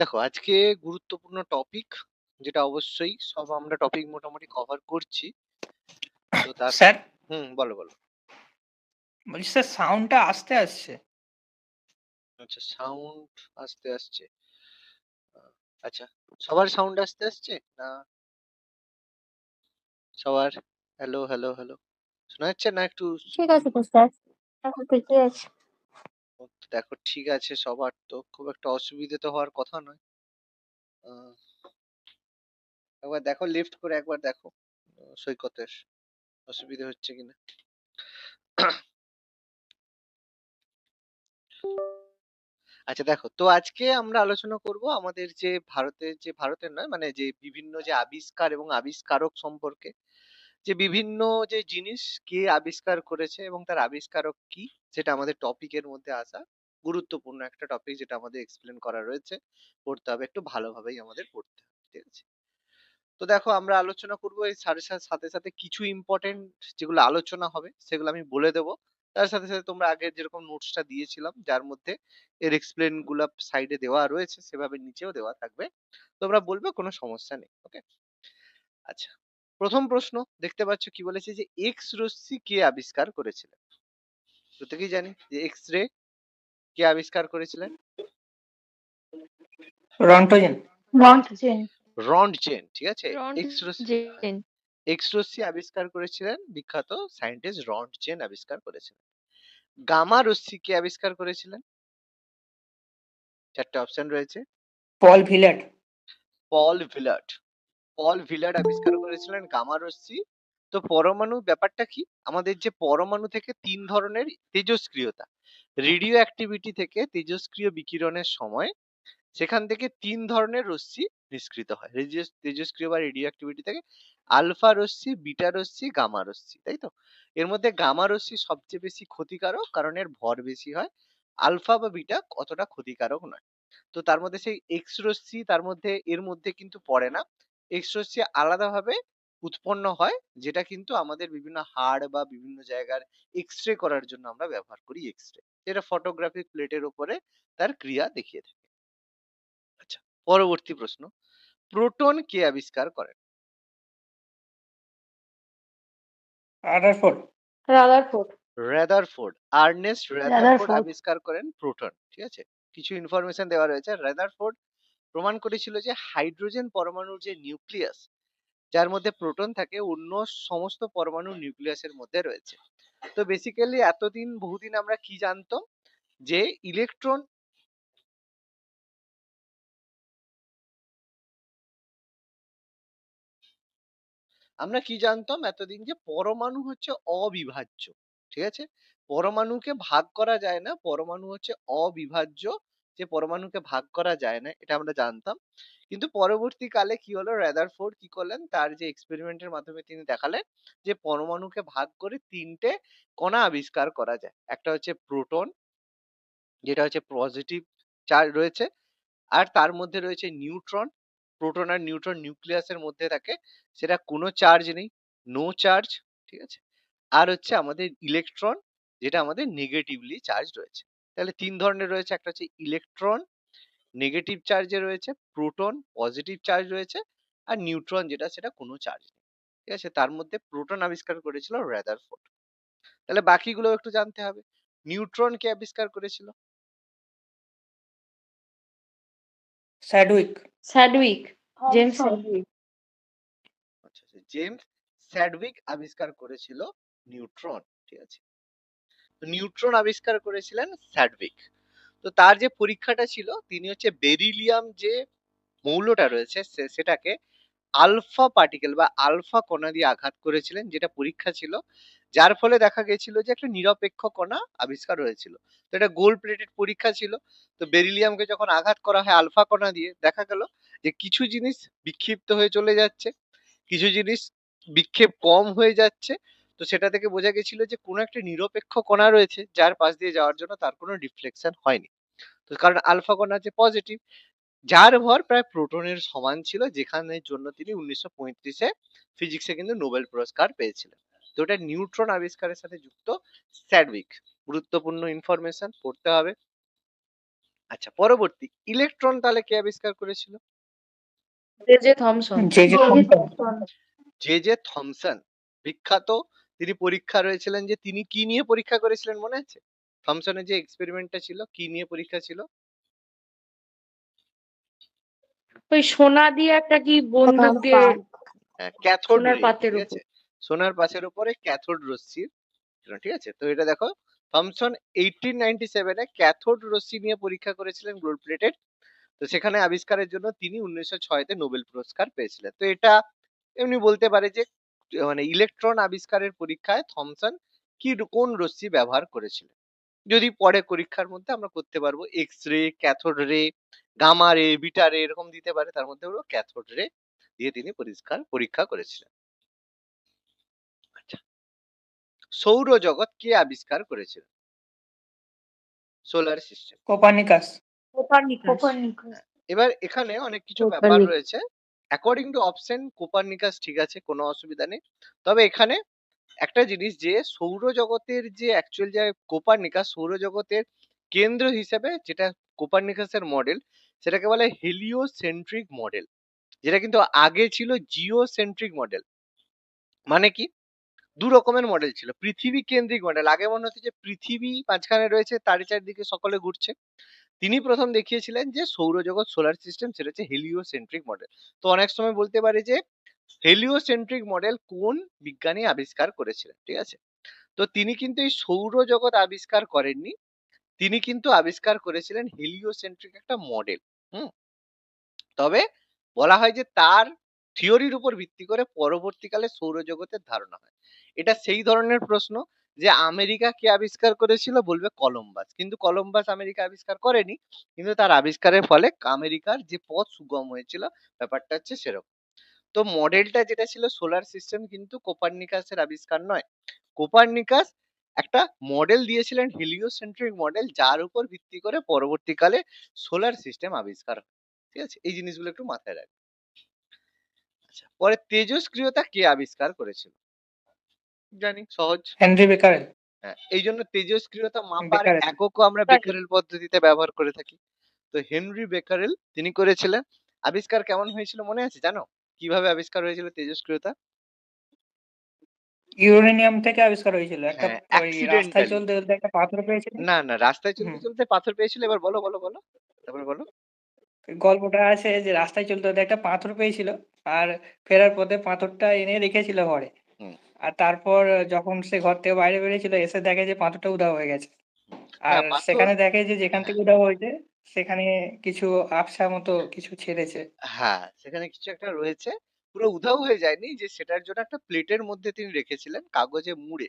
দেখো আজকে গুরুত্বপূর্ণ টপিক, যেটা অবশ্যই সব আমরা টপিক মোটামুটি কভার করছি। তো তার স্যার বলো বলো। বলছি স্যার সাউন্ডটা আস্তে আসছে। আচ্ছা, সাউন্ড আসতে আসছে। আচ্ছা, সবার সাউন্ড আসতে আসছে না? সবার হ্যালো হ্যালো হ্যালো শোনা যাচ্ছে না? একটু ঠিক আছে তো স্যার, এখন ঠিকই আছে। দেখো, ঠিক আছে, সবার তো খুব একটা অসুবিধে তো হওয়ার কথা নয়। আহ, একবার দেখো, লিফট করে একবার দেখো সৈকতের অসুবিধে হচ্ছে কিনা। আচ্ছা দেখো, তো আজকে আমরা আলোচনা করব আমাদের যে ভারতের নয়, মানে যে বিভিন্ন যে আবিষ্কার এবং আবিষ্কারক সম্পর্কে। যে বিভিন্ন যে জিনিস কে আবিষ্কার করেছে এবং তার আবিষ্কারক কি, সেটা আমাদের টপিকের মধ্যে আসা গুরুত্বপূর্ণ একটা টপিক, যেটা আমাদের এক্সপ্লেন করা রয়েছে। পড়তে হবে, একটু ভালোভাবেই আমাদের পড়তে হবে, ঠিক আছে? তো দেখো, আমরা আলোচনা করবো এই সাথে সাথে সাথে সাথে কিছু ইম্পর্টেন্ট যেগুলো আলোচনা হবে সেগুলো আমি বলে দেবো। তার সাথে সাথে তোমরা আগে যেরকম নোটসটা দিয়েছিলাম, যার মধ্যে এর এক্সপ্লেন গুলা সাইডে দেওয়া রয়েছে, সেভাবে নিচেও দেওয়া থাকবে, তোমরা বলবে, কোনো সমস্যা নেই। ওকে, আচ্ছা। প্রথম প্রশ্ন দেখতে পাচ্ছ, কি বলেছে যে এক্স রশ্মি কে আবিষ্কার করেছিলেন? প্রত্যেকেই জানি যে এক্স রে কে আবিষ্কার করেছিলেন। রন্টজেন। রন্টজেন। রন্টজেন, ঠিক আছে। এক্স রশ্মি রন্টজেন। এক্স রশ্মি আবিষ্কার করেছিলেন বিখ্যাত সায়েন্টিস্ট রন্টজেন আবিষ্কার করেছিলেন। গামা রশ্মি কে আবিষ্কার করেছিলেন? চারটে অপশন রয়েছে। পল ভিলেট। পল ভিলার্ড। পল ভিলার্ড আবিষ্কার করেছিলেন গামা রশ্মি। তো পরমাণু ব্যাপারটা কি, আমাদের যে পরমাণু থেকে তিন ধরনের তেজস্ক্রিয়তা, রেডিও অ্যাক্টিভিটি থেকে তেজস্ক্রিয় বিকিরণের সময় সেখান থেকে তিন ধরনের রশ্মি নিষ্কৃত হয় তেজস্ক্রিয় বা রেডিও অ্যাক্টিভিটি থেকে: আলফা রশ্মি, বিটা রশ্মি, গামা রশ্মি, তাই তো? এর মধ্যে গামা রশ্মি সবচেয়ে বেশি ক্ষতিকারক, কারণ এর ভর বেশি হয়। আলফা বা বিটা অতটা ক্ষতিকারক নয়। তো তার মধ্যে সেই এক্স রশ্মি, তার মধ্যে এর মধ্যে কিন্তু পড়ে না। এক্স রশ্মি আলাদাভাবে উৎপন্ন হয়, যেটা কিন্তু আমাদের বিভিন্ন হাড় বা বিভিন্ন জায়গার এক্স রে করার জন্য আমরা ব্যবহার করি এক্স রে, যেটা ফটোগ্রাফিক প্লেটের উপরে তার ক্রিয়া দেখিয়ে থাকে। আচ্ছা, পরবর্তী প্রশ্ন, প্রোটন কে আবিষ্কার করেন? Rutherford. Rutherford. Rutherford. Ernst Rutherford Rutherford. আবিষ্কার করেন প্রোটন, ঠিক আছে। কিছু ইনফরমেশন দেওয়া রয়েছে। রাদারফোর্ড প্রমাণ করেছিল যে হাইড্রোজেন পরমাণুর যে নিউক্লিয়াস, যার মধ্যে প্রোটন থাকে, অন্য সমস্ত পরমাণু নিউক্লিয়াসের মধ্যে রয়েছে। তো বেসিক্যালি এতদিন বহুদিন আমরা কি জানতাম, যে ইলেকট্রন, আমরা কি জানতাম এতদিন, যে পরমাণু হচ্ছে অবিভাজ্য, ঠিক আছে। পরমাণুকে ভাগ করা যায় না, পরমাণু হচ্ছে অবিভাজ্য, যে পরমাণুকে ভাগ করা যায় না, এটা আমরা জানতাম। কিন্তু পরবর্তীকালে কি হলো, রাদারফোর্ড কি করলেন, তার যে এক্সপেরিমেন্টের মাধ্যমে তিনি দেখালেন যে পরমাণুকে ভাগ করে তিনটে কণা আবিষ্কার করা যায়। একটা হচ্ছে প্রোটন, যেটা হচ্ছে পজিটিভ চার্জ রয়েছে, আর তার মধ্যে রয়েছে নিউট্রন। প্রোটন আর নিউট্রন নিউক্লিয়াসের মধ্যে থাকে, সেটা কোনো চার্জ নেই, নো চার্জ, ঠিক আছে। আর হচ্ছে আমাদের ইলেকট্রন, যেটা আমাদের নেগেটিভলি চার্জ রয়েছে। তাহলে তিন ধরনের রয়েছে, একটা হচ্ছে ইলেকট্রন নেগেটিভ চার্জে রয়েছে, প্রোটন পজিটিভ চার্জ রয়েছে, আর নিউট্রন যেটা, সেটা কোনো চার্জ নেই, ঠিক আছে। তার মধ্যে প্রোটন আবিষ্কার করেছিল রাদারফোর্ড। তাহলে বাকিগুলো একটু জানতে হবে। নিউট্রন কে আবিষ্কার করেছিল? স্যাডউইক। স্যাডউইক। James Chadwick. আচ্ছা, জেমস স্যাডউইক আবিষ্কার করেছিল নিউট্রন, ঠিক আছে। তো নিউট্রন আবিষ্কার করেছিলেন স্যাডউইক। তো তার যে পরীক্ষাটা ছিল, তিনি হচ্ছে বেরিলিয়াম যে মৌলটা রয়েছে সেটাকে আলফা পার্টিকেল বা আলফা কণা দিয়ে আঘাত করেছিলেন, যেটা পরীক্ষা ছিল, যার ফলে দেখা গেছিল যে একটা নিরপেক্ষ কণা আবিষ্কার হয়েছিল। তো এটা গোল্ড প্লেটেড পরীক্ষা ছিল। তো বেরিলিয়ামকে যখন আঘাত করা হয় আলফা কণা দিয়ে, দেখা গেল যে কিছু জিনিস বিক্ষিপ্ত হয়ে চলে যাচ্ছে, কিছু জিনিস বিক্ষেপ কম হয়ে যাচ্ছে। তো সেটা থেকে বোঝা গেছিল যে কোনো একটা নিরপেক্ষ কণা রয়েছে, যার পাশ দিয়ে যাওয়ার জন্য তার কোনো ডিফ্লেকশন হয়নি। তো কারণ আলফা কণা যে পজিটিভ, যার ভর প্রায় প্রোটনের সমান ছিল, যেখানের জন্য তিনি 1935-এ ফিজিক্সে কিন্তু নোবেল পুরস্কার পেয়েছিলেন। তো এটা নিউট্রন আবিষ্কারের সাথে যুক্ত স্যাডউইক। গুরুত্বপূর্ণ ইনফরমেশন, পড়তে হবে। আচ্ছা, পরবর্তী ইলেকট্রন তাহলে কে আবিষ্কার করেছিল? J Thomson. যে থমসন। জে থমসন, বিখ্যাত। তিনি পরীক্ষা রয়েছিলেন যে তিনি কি নিয়ে পরীক্ষা করেছিলেন মনে আছে? থমসনের যে এক্সপেরিমেন্টটা ছিল কি নিয়ে পরীক্ষা ছিল? ওই সোনা দিয়ে একটা কি বন্দুক দিয়ে ক্যাথোড সোনার রে, পাতের ঠিক উপর। আছে, সোনার পাশের উপরে ক্যাথোড রশ্মি ছিল, ঠিক আছে। তো এটা দেখো, থমসন 1897 এ ক্যাথোড রশ্মি নিয়ে পরীক্ষা করেছিলেন গোল্ড প্লেটেড। তো সেখানে আবিষ্কারের জন্য তিনি 1906 তে নোবেল পুরস্কার পেয়েছিলেন। তো এটা এমনি বলতে পারে যে মানে ইলেকট্রন আবিষ্কারের পরীক্ষায় থমসন কোন রশ্মি ব্যবহার করেছিলেন। যদি পরে পরীক্ষার মধ্যে আমরা করতে পারবো X ray, cathode ray, gamma রে, বিটা রে এরকম দিতে পারে, তার মধ্যে হলো ক্যাথোড রে দিয়ে তিনি পরীক্ষা করেছিলেন। আচ্ছা, সৌরজগৎ কে আবিষ্কার করেছিল? Solar system. কোপার্নিকাস। কোপার্নিকাস। এবার এখানে অনেক কিছু ব্যাপার রয়েছে। অ্যাকর্ডিং টু অপশন কোপার্নিকাস ঠিক আছে, কোনো অসুবিধা নেই। তবে এখানে একটা জিনিস যে সৌরজগতের যে অ্যাকচুয়াল যে কোপার্নিকাস সৌরজগতের কেন্দ্র হিসেবে যেটা কোপার্নিকাসের মডেল, সেটাকে বলে হেলিওসেন্ট্রিক মডেল, যেটা কিন্তু আগে ছিল জিওসেন্ট্রিক মডেল। মানে কি, দু রকমের মডেল ছিল। পৃথিবী কেন্দ্রিক মডেল, আগে মনে হতো যে পৃথিবী মাঝখানে রয়েছে, তারই চারদিকে সকলে ঘুরছে। তিনি প্রথম দেখিয়েছিলেন যে সৌরজগৎ সোলার সিস্টেম সেটা হচ্ছে হেলিওসেন্ট্রিক মডেল। তো অনেক সময় বলতে পারে যে হেলিওসেন্ট্রিক মডেল কোন বিজ্ঞানী আবিষ্কার করেছিলেন, ঠিক আছে। তো তিনি কিন্তু এই সৌরজগৎ আবিষ্কার করেননি, তিনি কিন্তু আবিষ্কার করেছিলেন হেলিওসেন্ট্রিক একটা মডেল। হুম, তবে বলা হয় যে তার থিওরির উপর ভিত্তি করে পরবর্তীকালে সৌরজগতের ধারণা হয়। এটা সেই ধরনের প্রশ্ন যে আমেরিকা কে আবিষ্কার করেছিল, বলবে কলম্বাস, কিন্তু কলম্বাস আমেরিকা আবিষ্কার করেনি, কিন্তু তার আবিষ্কারের ফলে আমেরিকার যে পথ সুগম হয়েছিল, ব্যাপারটা হচ্ছে সেরকম। তো মডেলটা যেটা ছিল সোলার সিস্টেম কিন্তু কোপার্নিকাসের আবিষ্কার নয়। কোপার্নিকাস একটা মডেল দিয়েছিলেন হেলিওসেন্ট্রিক মডেল, যার উপর ভিত্তি করে পরবর্তীকালে সোলার সিস্টেম আবিষ্কার হয়, ঠিক আছে। এই জিনিসগুলো একটু মাথায় রাখবে। আচ্ছা, পরে তেজস্ক্রিয়তা কে আবিষ্কার করেছিল? জানি, সহজ। Henry Becquerel. হ্যাঁ, এই জন্য তেজস্ক্রিয়তা মাপার বেকারেল। এককও আমরা বেকারেল পদ্ধতিতে ব্যবহার করে থাকি। তো হেনরি বেকারেল তিনি করেছিলেন। আবিষ্কার কেমন হয়েছিল মনে আছে জানো? কিভাবে আবিষ্কার হয়েছিল তেজস্ক্রিয়তা? ইউরেনিয়াম থেকে আবিষ্কার হয়েছিল। একটা হ্যাঁ, ওই রাস্তায় অ্যাক্সিডেন্টালি। চলতে চলতে একটা পাথর পেয়েছিল। না না, রাস্তায় চলতে হুম। চলতে পাথর পেয়েছিল। এবার বলো বলো বলো, তারপরে বলো। গল্পটা আছে যে রাস্তায় চলতে চলতে একটা পাথর পেয়েছিল, আর ফেরার পথে পাথরটা এনে রেখেছিল ঘরে। হুম, আর তারপর যখন সে ঘর থেকে বাইরে বেরিয়েছিল, এসে দেখে যে পাথরটা উধাও হয়ে গেছে। না আর পাথর, সেখানে দেখে যে যেখান হ্যাঁ থেকে উধাও হয়েছে সেখানে কিছু আবছা মতো কিছু ছেড়েছে। হ্যাঁ, সেখানে কিছু একটা রয়েছে। পুরো উধাও হয়ে যায়নি, যে সেটার জন্য একটা প্লেটের মধ্যে তিনি রেখেছিলেন কাগজে মুড়ে,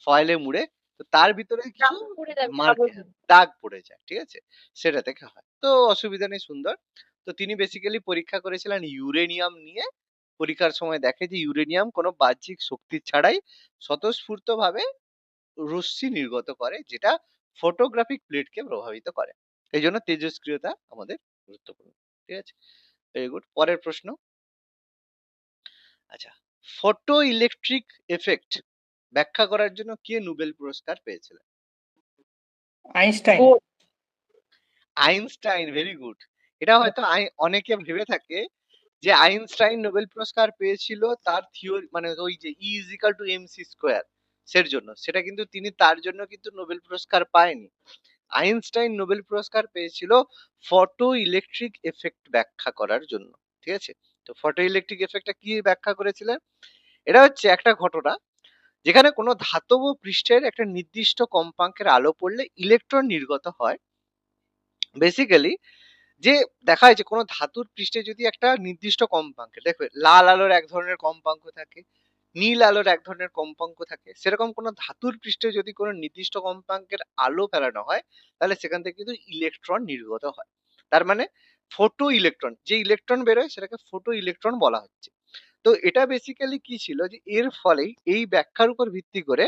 ফয়েলে মুড়ে। তো তার ভিতরে কিছু মার্কে দাগ পড়ে যায়, ঠিক আছে, সেটা থেকে হয়। তো অসুবিধা নেই, সুন্দর। তো তিনি বেসিক্যালি পরীক্ষা করেছিলেন ইউরেনিয়াম নিয়ে। পরীক্ষার সময় দেখে যে ইউরেনিয়াম কোনো বাহ্যিক শক্তি ছাড়াই স্বতঃস্ফূর্ত ভাবে রশ্মি নির্গত করে, যেটা ফটোগ্রাফিক প্লেটকে প্রভাবিত করে। এই জন্য তেজস্ক্রিয়তা আমাদের গুরুত্বপূর্ণ, ঠিক আছে। Very good. পরের প্রশ্ন। আচ্ছা, ফটো ইলেকট্রিক এফেক্ট ব্যাখ্যা করার জন্য কে নোবেল পুরস্কার পেয়েছিলেন? আইনস্টাইন। Einstein, very good. এটা হয়তো অনেকে ভেবে থাকে যে আইনস্টাইন নোবেল পুরস্কার পেয়েছিল তার থিওরি, মানে ওই যে E is equal to MC square সের জন্য। সেটা কিন্তু তিনি তার জন্য কিন্তু নোবেল পুরস্কার পায়নি। আইনস্টাইন নোবেল পুরস্কার পেয়েছিল ফটো ইলেকট্রিক এফেক্ট ব্যাখ্যা করার জন্য, ঠিক আছে। তো ফটো ইলেকট্রিক এফেক্টটা কি ব্যাখ্যা করেছিলেন? এটা হচ্ছে একটা ঘটনা যেখানে কোনো ধাতব পৃষ্ঠের একটা নির্দিষ্ট কম্পাঙ্কের আলো পড়লে ইলেকট্রন নির্গত হয়। বেসিক্যালি যে দেখা যায় যে কোনো ধাতুর পৃষ্ঠে যদি একটা নির্দিষ্ট কম্পাঙ্কে, দেখবে লাল আলোর এক ধরনের কম্পাঙ্ক থাকে, নীল আলোর এক ধরনের কম্পাঙ্ক থাকে, সেরকম কোনো ধাতুর পৃষ্ঠে যদি কোনো নির্দিষ্ট কম্পাঙ্কের আলো ফেলানো হয়, তাহলে সেখান থেকে কিন্তু ইলেকট্রন নির্গত হয়। তার মানে ফটো ইলেকট্রন, যে ইলেকট্রন বেরোয় সেটাকে ফটো ইলেকট্রন বলা হচ্ছে। তো এটা বেসিক্যালি কি ছিল, যে এর ফলেই এই ব্যাখ্যার উপর ভিত্তি করে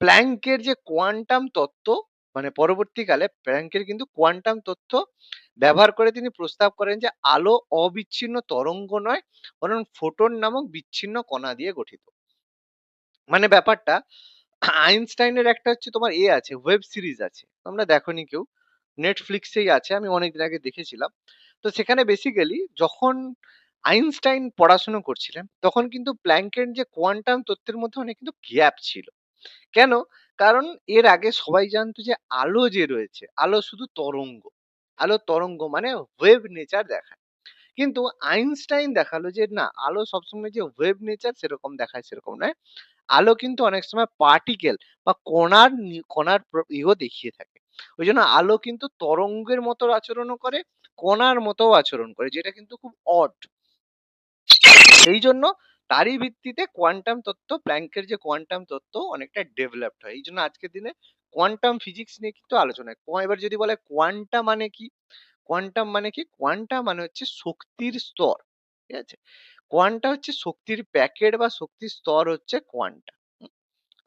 প্ল্যাঙ্কের যে কোয়ান্টাম তত্ত্ব, মানে পরবর্তীকালে প্ল্যাঙ্কের কিন্তু কোয়ান্টাম তত্ত্ব ব্যবহার করে তিনি প্রস্তাব করেন যে আলো অবিচ্ছিন্ন তরঙ্গ নয়, বরং ফোটন নামক বিচ্ছিন্ন কণা দিয়ে গঠিত। মানে ব্যাপারটা, আইনস্টাইনের একটা হচ্ছে তোমার আছে, ওয়েব সিরিজ আছে, তোমরা দেখোনি কেউ, নেটফ্লিক্সেই আছে, আমি অনেকদিন আগে দেখেছিলাম। তো সেখানে বেসিক্যালি যখন আইনস্টাইন পড়াশোনা করছিলেন তখন কিন্তু প্ল্যাঙ্কের যে কোয়ান্টাম তত্ত্বের মধ্যে অনেক কিন্তু গ্যাপ ছিল। কেন? কারণ এর আগে সবাই জানতো যে আলো যে রয়েছে, আলো শুধু তরঙ্গ। আলো তরঙ্গ মানে ওয়েভ নেচার দেখায়। কিন্তু আইনস্টাইন দেখালো যে না, আলো সবসময় যে ওয়েভ নেচার সেরকম দেখায় সেরকম নয়। আলো কিন্তু অনেক সময় পার্টিকেল বা কণার ইও দেখিয়ে থাকে। ওই জন্য আলো কিন্তু তরঙ্গের মতো আচরণও করে, কণার মতো আচরণ করে, যেটা কিন্তু খুব অড। এই জন্য তারই ভিত্তিতে কোয়ান্টাম তত্ত্ব, প্ল্যাঙ্কের যে কোয়ান্টাম তত্ত্ব অনেকটা ডেভেলপড হয়। এই জন্য আজকের দিনে কোয়ান্টাম ফিজিক্স নিয়ে কিন্তু আলোচনা হয়। এবার যদি বলে কোয়ান্টা মানে কি, কোয়ান্টাম মানে কি, কোয়ান্টা মানে হচ্ছে শক্তির স্তর। ঠিক আছে, কোয়ান্টা হচ্ছে শক্তির প্যাকেট বা শক্তির স্তর হচ্ছে কোয়ান্টা।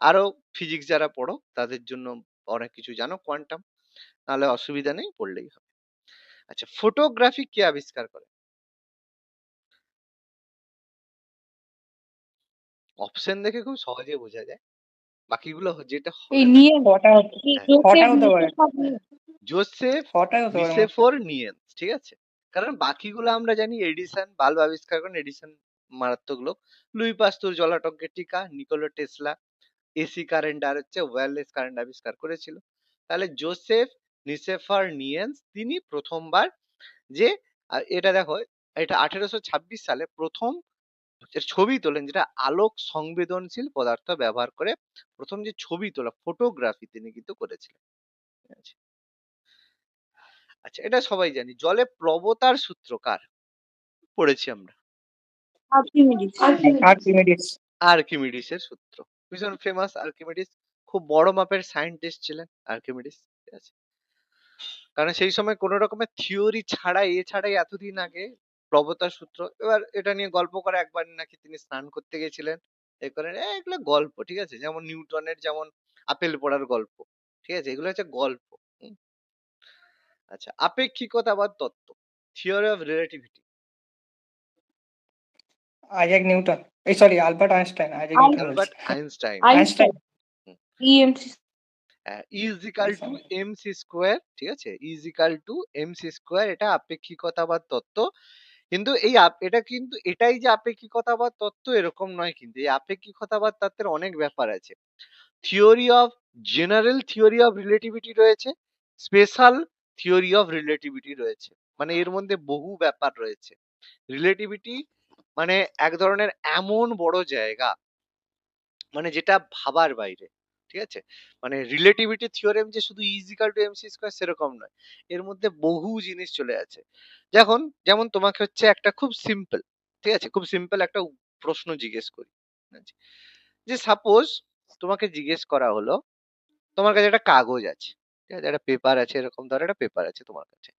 আরো ফিজিক্স যারা পড়ো তাদের জন্য অনেক কিছু জানো কোয়ান্টাম, নাহলে অসুবিধা নেই, পড়লেই হবে। আচ্ছা, ফটোগ্রাফি কে আবিষ্কার করে? অপশন দেখে খুব সহজে বোঝা যায়, বাকিগুলো যেটা এই হবে না। নিয়ে ছটা হতে কি হ্যাঁ, ছটা জোসেফ হতে পারে, নিসেফার নিয়ে? জোসেফ ছটাই হতে পারে মনে হচ্ছে। নিসেফর নিয়েন্স, ঠিক আছে। কারণ বাকিগুলো আমরা জানি, এডিসন বাল্ব আবিষ্কার করেন, এডিসন মারাত্মক লোক। লুই পাস্তুর জলাটঙ্কের টিকা, নিকোলা টেসলা এসি কারেন্ট আর হচ্ছে ওয়্যারলেস কারেন্ট আবিষ্কার করেছিল। তাহলে জোসেফ নিসেফার নিয়েন্স তিনি প্রথমবার যে এটা দেখো, এটা 1826 সালে প্রথম যে ছবি তোলেন, যেটা আলোক সংবেদনশীল পদার্থ ব্যবহার করে প্রথম যে ছবি তোলা, ফটোগ্রাফি তিনি কিন্তু করেছিলেন। ঠিক আছে? আচ্ছা, এটা সবাই জানি, জলে প্লবতার সূত্র কার? পড়েছি আমরা, আর্কিমিডিস। আর্কিমিডিস। আর্কিমিডিসের সূত্র। ভীষণ ফেমাস আর্কিমিডিস, খুব বড় মাপের সায়েন্টিস্ট ছিলেন আর্কিমিডিস। ঠিক আছে, কারণ সেই সময় কোনো রকমের থিওরি ছাড়াই, ছাড়াই এতদিন আগে প্রবতার সূত্র। এবার এটা নিয়ে গল্প করে, একবার নাকি তিনি স্নান করতে গেছিলেন, এ করেন, এগুলো গল্প। ঠিক আছে, যেমন নিউটনের যেমন আপেল পড়ার গল্প। ঠিক আছে, এগুলো হচ্ছে গল্প। হুম। আচ্ছা, আপেক্ষিকতাবাদ তত্ত্ব, theory of relativity. Isaac Newton, এই sorry Albert Einstein, Isaac Newton বলছি। Albert Einstein. Einstein. Einstein. EMC. Is equal to MC square. ঠিক আছে, is equal to MC square, এটা আপেক্ষিকতাবাদ তত্ত্ব। কিন্তু এই এটা কিন্তু এটাই যে আপেক্ষিকতাবাদ তত্ত্ব এরকম নয়, কিন্তু এই আপেক্ষিকতাবাদ তত্ত্বের অনেক ব্যাপার আছে। Theory of general theory of relativity রয়েছে, স্পেশাল থিওরি অফ রিলেটিভিটি রয়েছে, মানে এর মধ্যে বহু ব্যাপার রয়েছে। রিলেটিভিটি মানে এক ধরনের এমন বড় জায়গা, মানে যেটা ভাবার বাইরে। ঠিক আছে, মানে রিলেটিভিটি থিওরেম যে শুধু is equal to MC square সেরকম নয়, এর মধ্যে বহু জিনিস চলে আছে। যখন যেমন তোমাকে হচ্ছে একটা খুব সিম্পল, ঠিক আছে, খুব সিম্পল একটা প্রশ্ন জিজ্ঞেস করি। ঠিক আছে? যে সাপোজ তোমাকে জিজ্ঞেস করা হলো, তোমার কাছে একটা কাগজ আছে, ঠিক আছে, একটা পেপার আছে, এরকম ধরো একটা পেপার আছে তোমার কাছে,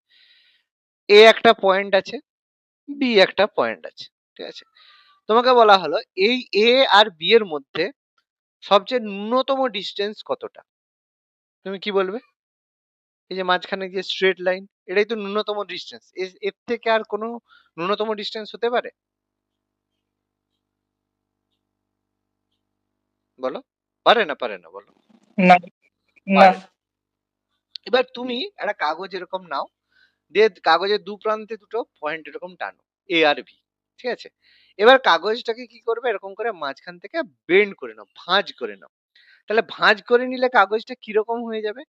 এ একটা পয়েন্ট আছে, বি একটা পয়েন্ট আছে। ঠিক আছে, তোমাকে বলা হলো এই এ আর বি এর মধ্যে সবচেয়ে ন্যূনতম ডিস্টেন্স কতটা? তুমি কি বলবে? এই যে মাঝখানে যে স্ট্রেট লাইন, এটাই তো ন্যূনতম ডিস্টেন্স। এর থেকে আর কোনো ন্যূনতম ডিস্টেন্স হতে পারে? বলো, পারে না? পারে না, বলো। না, না। পারে না। এবার তুমি একটা কাগজ এরকম নাও, দিয়ে কাগজের দু প্রান্তে দুটো পয়েন্ট এরকম টানো, এ আর বি। ঠিক আছে, এবার কাগজটাকে কি করবে, এরকম করে মাঝখান থেকে বেন্ড করে নাও, ভাঁজ করে নাও। তাহলে ভাঁজ করে নিলে কাগজটা কিরকম হয়ে যাবে?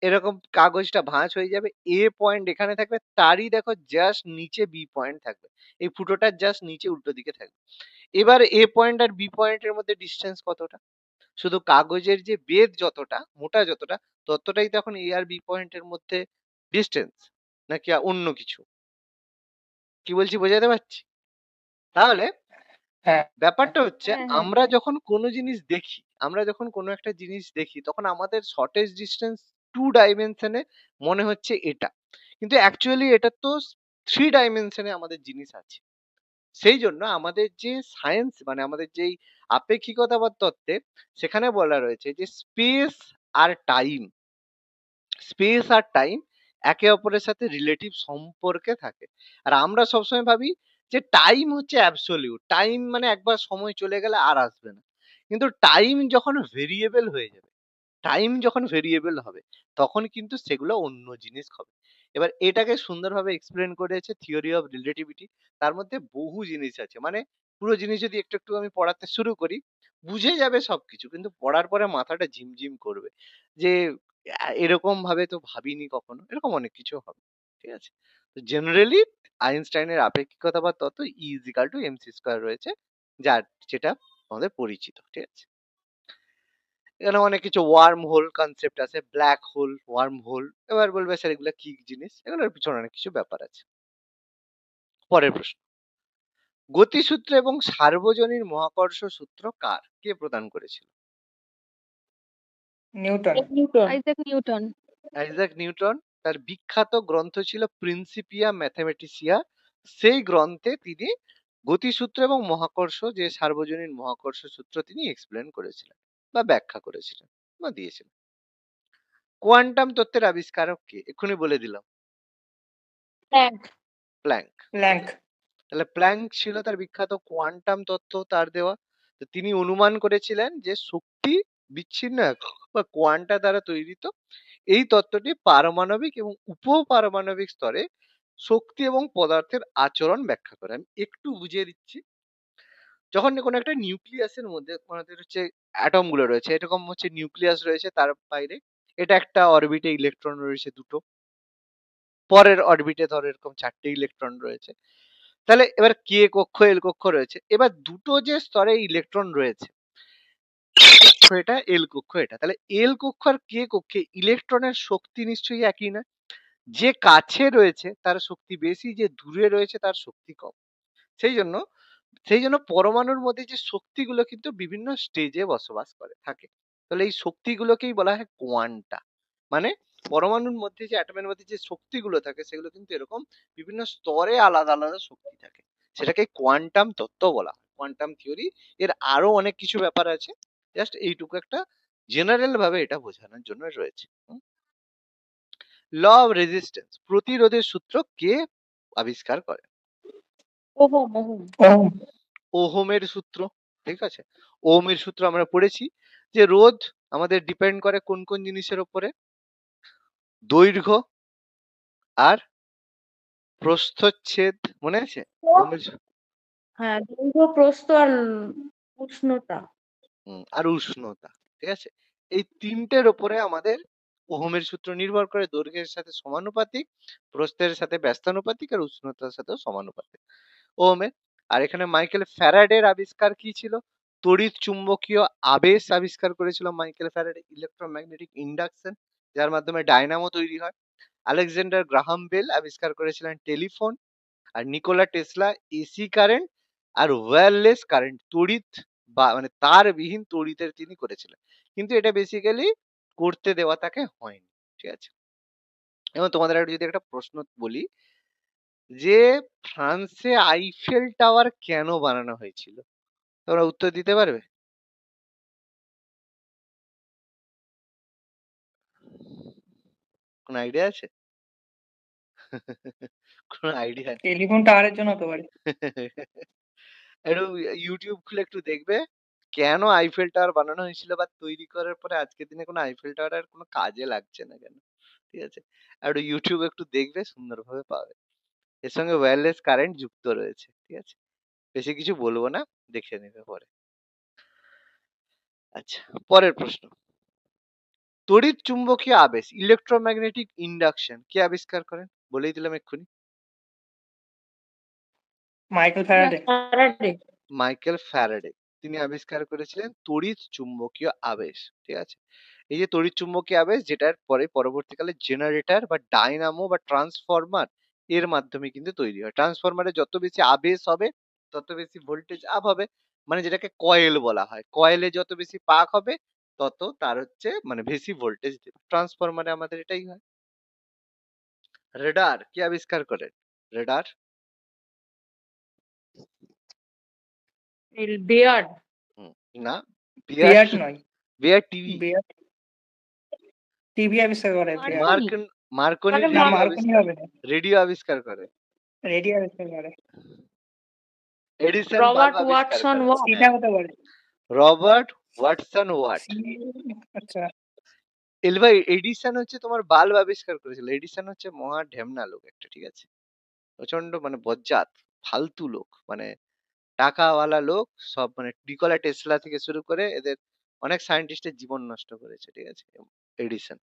এরকম কাগজটা ভাঁজ হয়ে যাবে, এ পয়েন্ট এখানে থাকবে, তারই দেখো জাস্ট নিচে বি পয়েন্ট থাকবে, এই ফুটোটার জাস্ট নিচে উল্টো দিকে থাকবে। এবার এ পয়েন্ট আর বি পয়েন্টের মধ্যে ডিস্টেন্স কতটা? শুধু কাগজের যে বেধ যতটা মোটা, যতটা ততটাই তখন এ আর বি পয়েন্টের মধ্যে ডিস্টেন্স, নাকি অন্য কিছু? কি বলছি বোঝাতে পারছি? তাহলে হ্যাঁ, ব্যাপারটা হচ্ছে, হ্যাঁ, হ্যাঁ। আমরা যখন কোনো জিনিস দেখি, আমরা যখন কোনো একটা জিনিস দেখি, তখন আমাদের শর্টেস্ট ডিস্টেন্স টু ডাইমেনশনে মনে হচ্ছে এটা, কিন্তু অ্যাকচুয়ালি এটা তো থ্রি ডাইমেনশনে আমাদের জিনিস আছে। সেই জন্য আমাদের যে সায়েন্স, মানে আমাদের যেই আপেক্ষিকতাবাদ তত্ত্বে, সেখানে বলা রয়েছে যে স্পেস আর টাইম একে অপরের সাথে রিলেটিভ সম্পর্কে থাকে। আর আমরা সবসময় ভাবি যে টাইম হচ্ছে অ্যাবসলিউট, টাইম মানে একবার সময় চলে গেলে আর আসবে না। কিন্তু টাইম যখন ভেরিয়েবল হয়ে যাবে, টাইম যখন ভেরিয়েবল হবে তখন কিন্তু সেগুলো অন্য জিনিস হবে। এবার এটাকে সুন্দরভাবে এক্সপ্লেন করেছে থিওরি অফ রিলেটিভিটি। তার মধ্যে বহু জিনিস আছে, মানে পুরো জিনিস যদি একটু একটু আমি পড়াতে শুরু করি বুঝে যাবে সবকিছু, কিন্তু পড়ার পরে মাথাটা ঝিমঝিম করবে যে এরকম ভাবে তো ভাবিনি কখনো, এরকম অনেক কিছু হবে। ঠিক আছে, তো জেনারেলি আইনস্টাইনের আপেক্ষিকতাবাদ তত্ত্ব ই ইজিক্যাল টু এমসি স্কোয়ার রয়েছে, যার যেটা আমাদের পরিচিত। ঠিক আছে, এখানে অনেক কিছু ওয়ার্ম হোল কনসেপ্ট আছে, ব্ল্যাক হোল, ওয়ার্ম হোল। এবার বলবে স্যার এগুলো কি জিনিস, এগুলোর পিছনে অনেক কিছু ব্যাপার আছে। পরের প্রশ্ন, গতিসূত্র এবং সার্বজনীন মহাকর্ষ সূত্র কে প্রদান করেছিল? Newton. Newton. Isaac Newton. Isaac Newton. তার বিখ্যাত গ্রন্থ ছিল প্রিন্সিপিয়া ম্যাথমেটিসিয়া। সেই গ্রন্থে তিনি গতিসূত্র এবং মহাকর্ষ, যে সার্বজনীন মহাকর্ষ সূত্র, তিনি এক্সপ্লেন করেছিলেন বা ব্যাখ্যা করেছিলেন বা দিয়েছিলেন। কোয়ান্টাম তত্ত্বের আবিষ্কারক কে? এক্ষুনি বলে দিলাম, প্ল্যাঙ্ক। প্ল্যাঙ্ক। প্ল্যাঙ্ক। তাহলে প্ল্যাঙ্ক ছিল তার বিখ্যাত কোয়ান্টাম তত্ত্ব তার দেওয়া। তো তিনি অনুমান করেছিলেন যে শক্তি বিচ্ছিন্ন বা কোয়ান্টা দ্বারা তৈরি। তো এই তত্ত্বটি পারমাণবিক এবং উপপারমাণবিক স্তরে শক্তি এবং পদার্থের আচরণ ব্যাখ্যা করে। আমি একটু বুঝিয়ে দিচ্ছি। যখন কোনো একটা নিউক্লিয়াসের মধ্যে আমাদের হচ্ছে অ্যাটম গুলো রয়েছে, এরকম হচ্ছে নিউক্লিয়াস রয়েছে, তার বাইরে এটা একটা অরবিটে ইলেকট্রন রয়েছে দুটো, পরের অরবিটে ধরো এরকম 4টে ইলেকট্রন রয়েছে। তাহলে এবার কে কক্ষ এল কক্ষ রয়েছে, এবার দুটো যে স্তরে ইলেকট্রন রয়েছে, এটা এল কক্ষ এটা, তাহলে এল কক্ষ আর কে কক্ষে ইলেকট্রনের শক্তি নিশ্চয়ই একই না। যে কাছে রয়েছে তার শক্তি বেশি, যে দূরে রয়েছে তার শক্তি কম। সেই জন্য পরমাণুর মধ্যে যে শক্তিগুলো কিন্তু বিভিন্ন স্টেজে বসবাস করে থাকে। তাহলে এই শক্তিগুলোকেই বলা হয় কোয়ান্টা। মানে পরমাণুর মধ্যে যে অ্যাটমের মধ্যে যে শক্তিগুলো থাকে সেগুলো কিন্তু এরকম বিভিন্ন স্তরে আলাদা আলাদা শক্তি থাকে, সেটাকে কোয়ান্টাম তত্ত্ব বলা হয়, কোয়ান্টাম থিওরি। এর আরো অনেক কিছু ব্যাপার আছে, জাস্ট এইটুকু একটা জেনারেল ভাবে এটা বোঝানোর জন্য রয়েছে। ল অফ রেজিস্ট্যান্স, প্রতিরোধের সূত্র কে আবিষ্কার করে? ওহম। ওহম। ওহম। ওহমের সূত্র। ঠিক আছে, ওহমের সূত্র আমরা পড়েছি যে রোধ আমাদের ডিপেন্ড করে কোন কোন জিনিসের উপরে? দৈর্ঘ্য আর প্রস্থচ্ছেদ, মনে আছে? ওহমের হ্যাঁ, দৈর্ঘ্য, প্রস্থ আর উষ্ণতা। আর উষ্ণতা। ঠিক আছে, এই তিনটের উপরে আমাদের ওহমের সূত্র নির্ভর করে। দৈর্ঘ্যের সাথে সমানুপাতিক, প্রস্থের সাথে ব্যস্তানুপাতিক, আর উষ্ণতার সাথেও সমানুপাতিক ওহমের। আর এখানে মাইকেল ফ্যারাডের আবিষ্কার কি ছিল? তড়িৎ চুম্বকীয় আবেশ আবিষ্কার করেছিল মাইকেল ফ্যারাডে, ইলেকট্রোম্যাগনেটিক ইন্ডাকশন, যার মাধ্যমে ডায়নামো তৈরি হয়। আলেকজান্ডার গ্রাহাম বেল আবিষ্কার করেছিলেন টেলিফোন। আর নিকোলা টেসলা এসি কারেন্ট আর ওয়্যারলেস কারেন্ট, তড়িৎ বা মানে তারবিহীন তড়িতের তিনি করেছিলেন, কিন্তু এটা বেসিক্যালি করতে দেওয়া তাকে হয়নি। ঠিক আছে, এবং তোমাদের যদি একটা প্রশ্ন বলি যে ফ্রান্সে আইফেল টাওয়ার কেন বানানো হয়েছিল, তোমরা উত্তর দিতে পারবে? কোন আইডিয়া আছে? কোন আইডিয়া? টেলিফোন টাওয়ারের জন্য হতে পারে। একটু ইউটিউব খুলে একটু দেখবে কেন আইফেল টাওয়ার বানানো হয়েছিল, বা তৈরি করার পরে আজকের দিনে কোনো আইফেল টাওয়ার আর কোনো কাজে লাগছে না কেন। ঠিক আছে, একটু ইউটিউব একটু দেখবে, সুন্দরভাবে পাবে। এর সঙ্গে ওয়্যারলেস কারেন্ট যুক্ত রয়েছে। ঠিক আছে, বেশি কিছু বলবো না, দেখে নেবে পরে। আচ্ছা, পরের প্রশ্ন, তড়িৎ চুম্বকীয় আবেশ ইলেকট্রোম্যাগনেটিক ইন্ডাকশন কে আবিষ্কার করেন? বলেই দিলাম এক্ষুনি, Michael Faraday. Faraday. Michael Faraday. তিনি আবিষ্কার করেছিলেন তড়িৎ চুম্বকীয় আবেশ। ঠিক আছে, এই যে তড়িৎ চুম্বকীয় আবেশ, যেটার পরে পরবর্তীকালে জেনারেটর বা ডায়নামো বা ট্রান্সফরমার এর মাধ্যমে কিন্তু তৈরি হয়। ট্রান্সফরমারে যত বেশি আবেশ হবে তত বেশি ভোল্টেজ আপ হবে, মানে যেটাকে কয়েল বলা হয়। কয়েলে যত বেশি পাক হবে তত তার হচ্ছে মানে বেশি ভোল্টেজ দেবে। ট্রান্সফরমারে আমাদের এটাই হয়। রেডার কে আবিষ্কার করেন? Radar Baird. না, বিয়ার্ড নয়, বিয়ার টিভি। বিয়ার্ড টিভি আবিষ্কার করে। বিয়ার্ড। মার্কনি। মার্কনি তাহলে না, রেডিও মার্কনি হবে না, রেডিও আবিষ্কার করে। রেডিও আবিষ্কার করে। এডিসন বাল্ব রবার্ট আবিষ্কার ওয়াটসন করে। ওয়াট। সেটা হতে পারে। Robert Watson Watt. আচ্ছা। এলভা এডিসন হচ্ছে তোমার বাল্ব আবিষ্কার করেছিল। এডিসন হচ্ছে মহা ঢেমনা লোক একটা, ঠিক আছে? প্রচন্ড মানে বজ্জাত, ফালতু লোক, মানে টাকাওয়ালা লোক সব, মানে নিকোলা টেসলা থেকে শুরু করে এদের অনেক সায়েন্টিস্টের জীবন নষ্ট করেছে, ঠিক আছে? এডিসন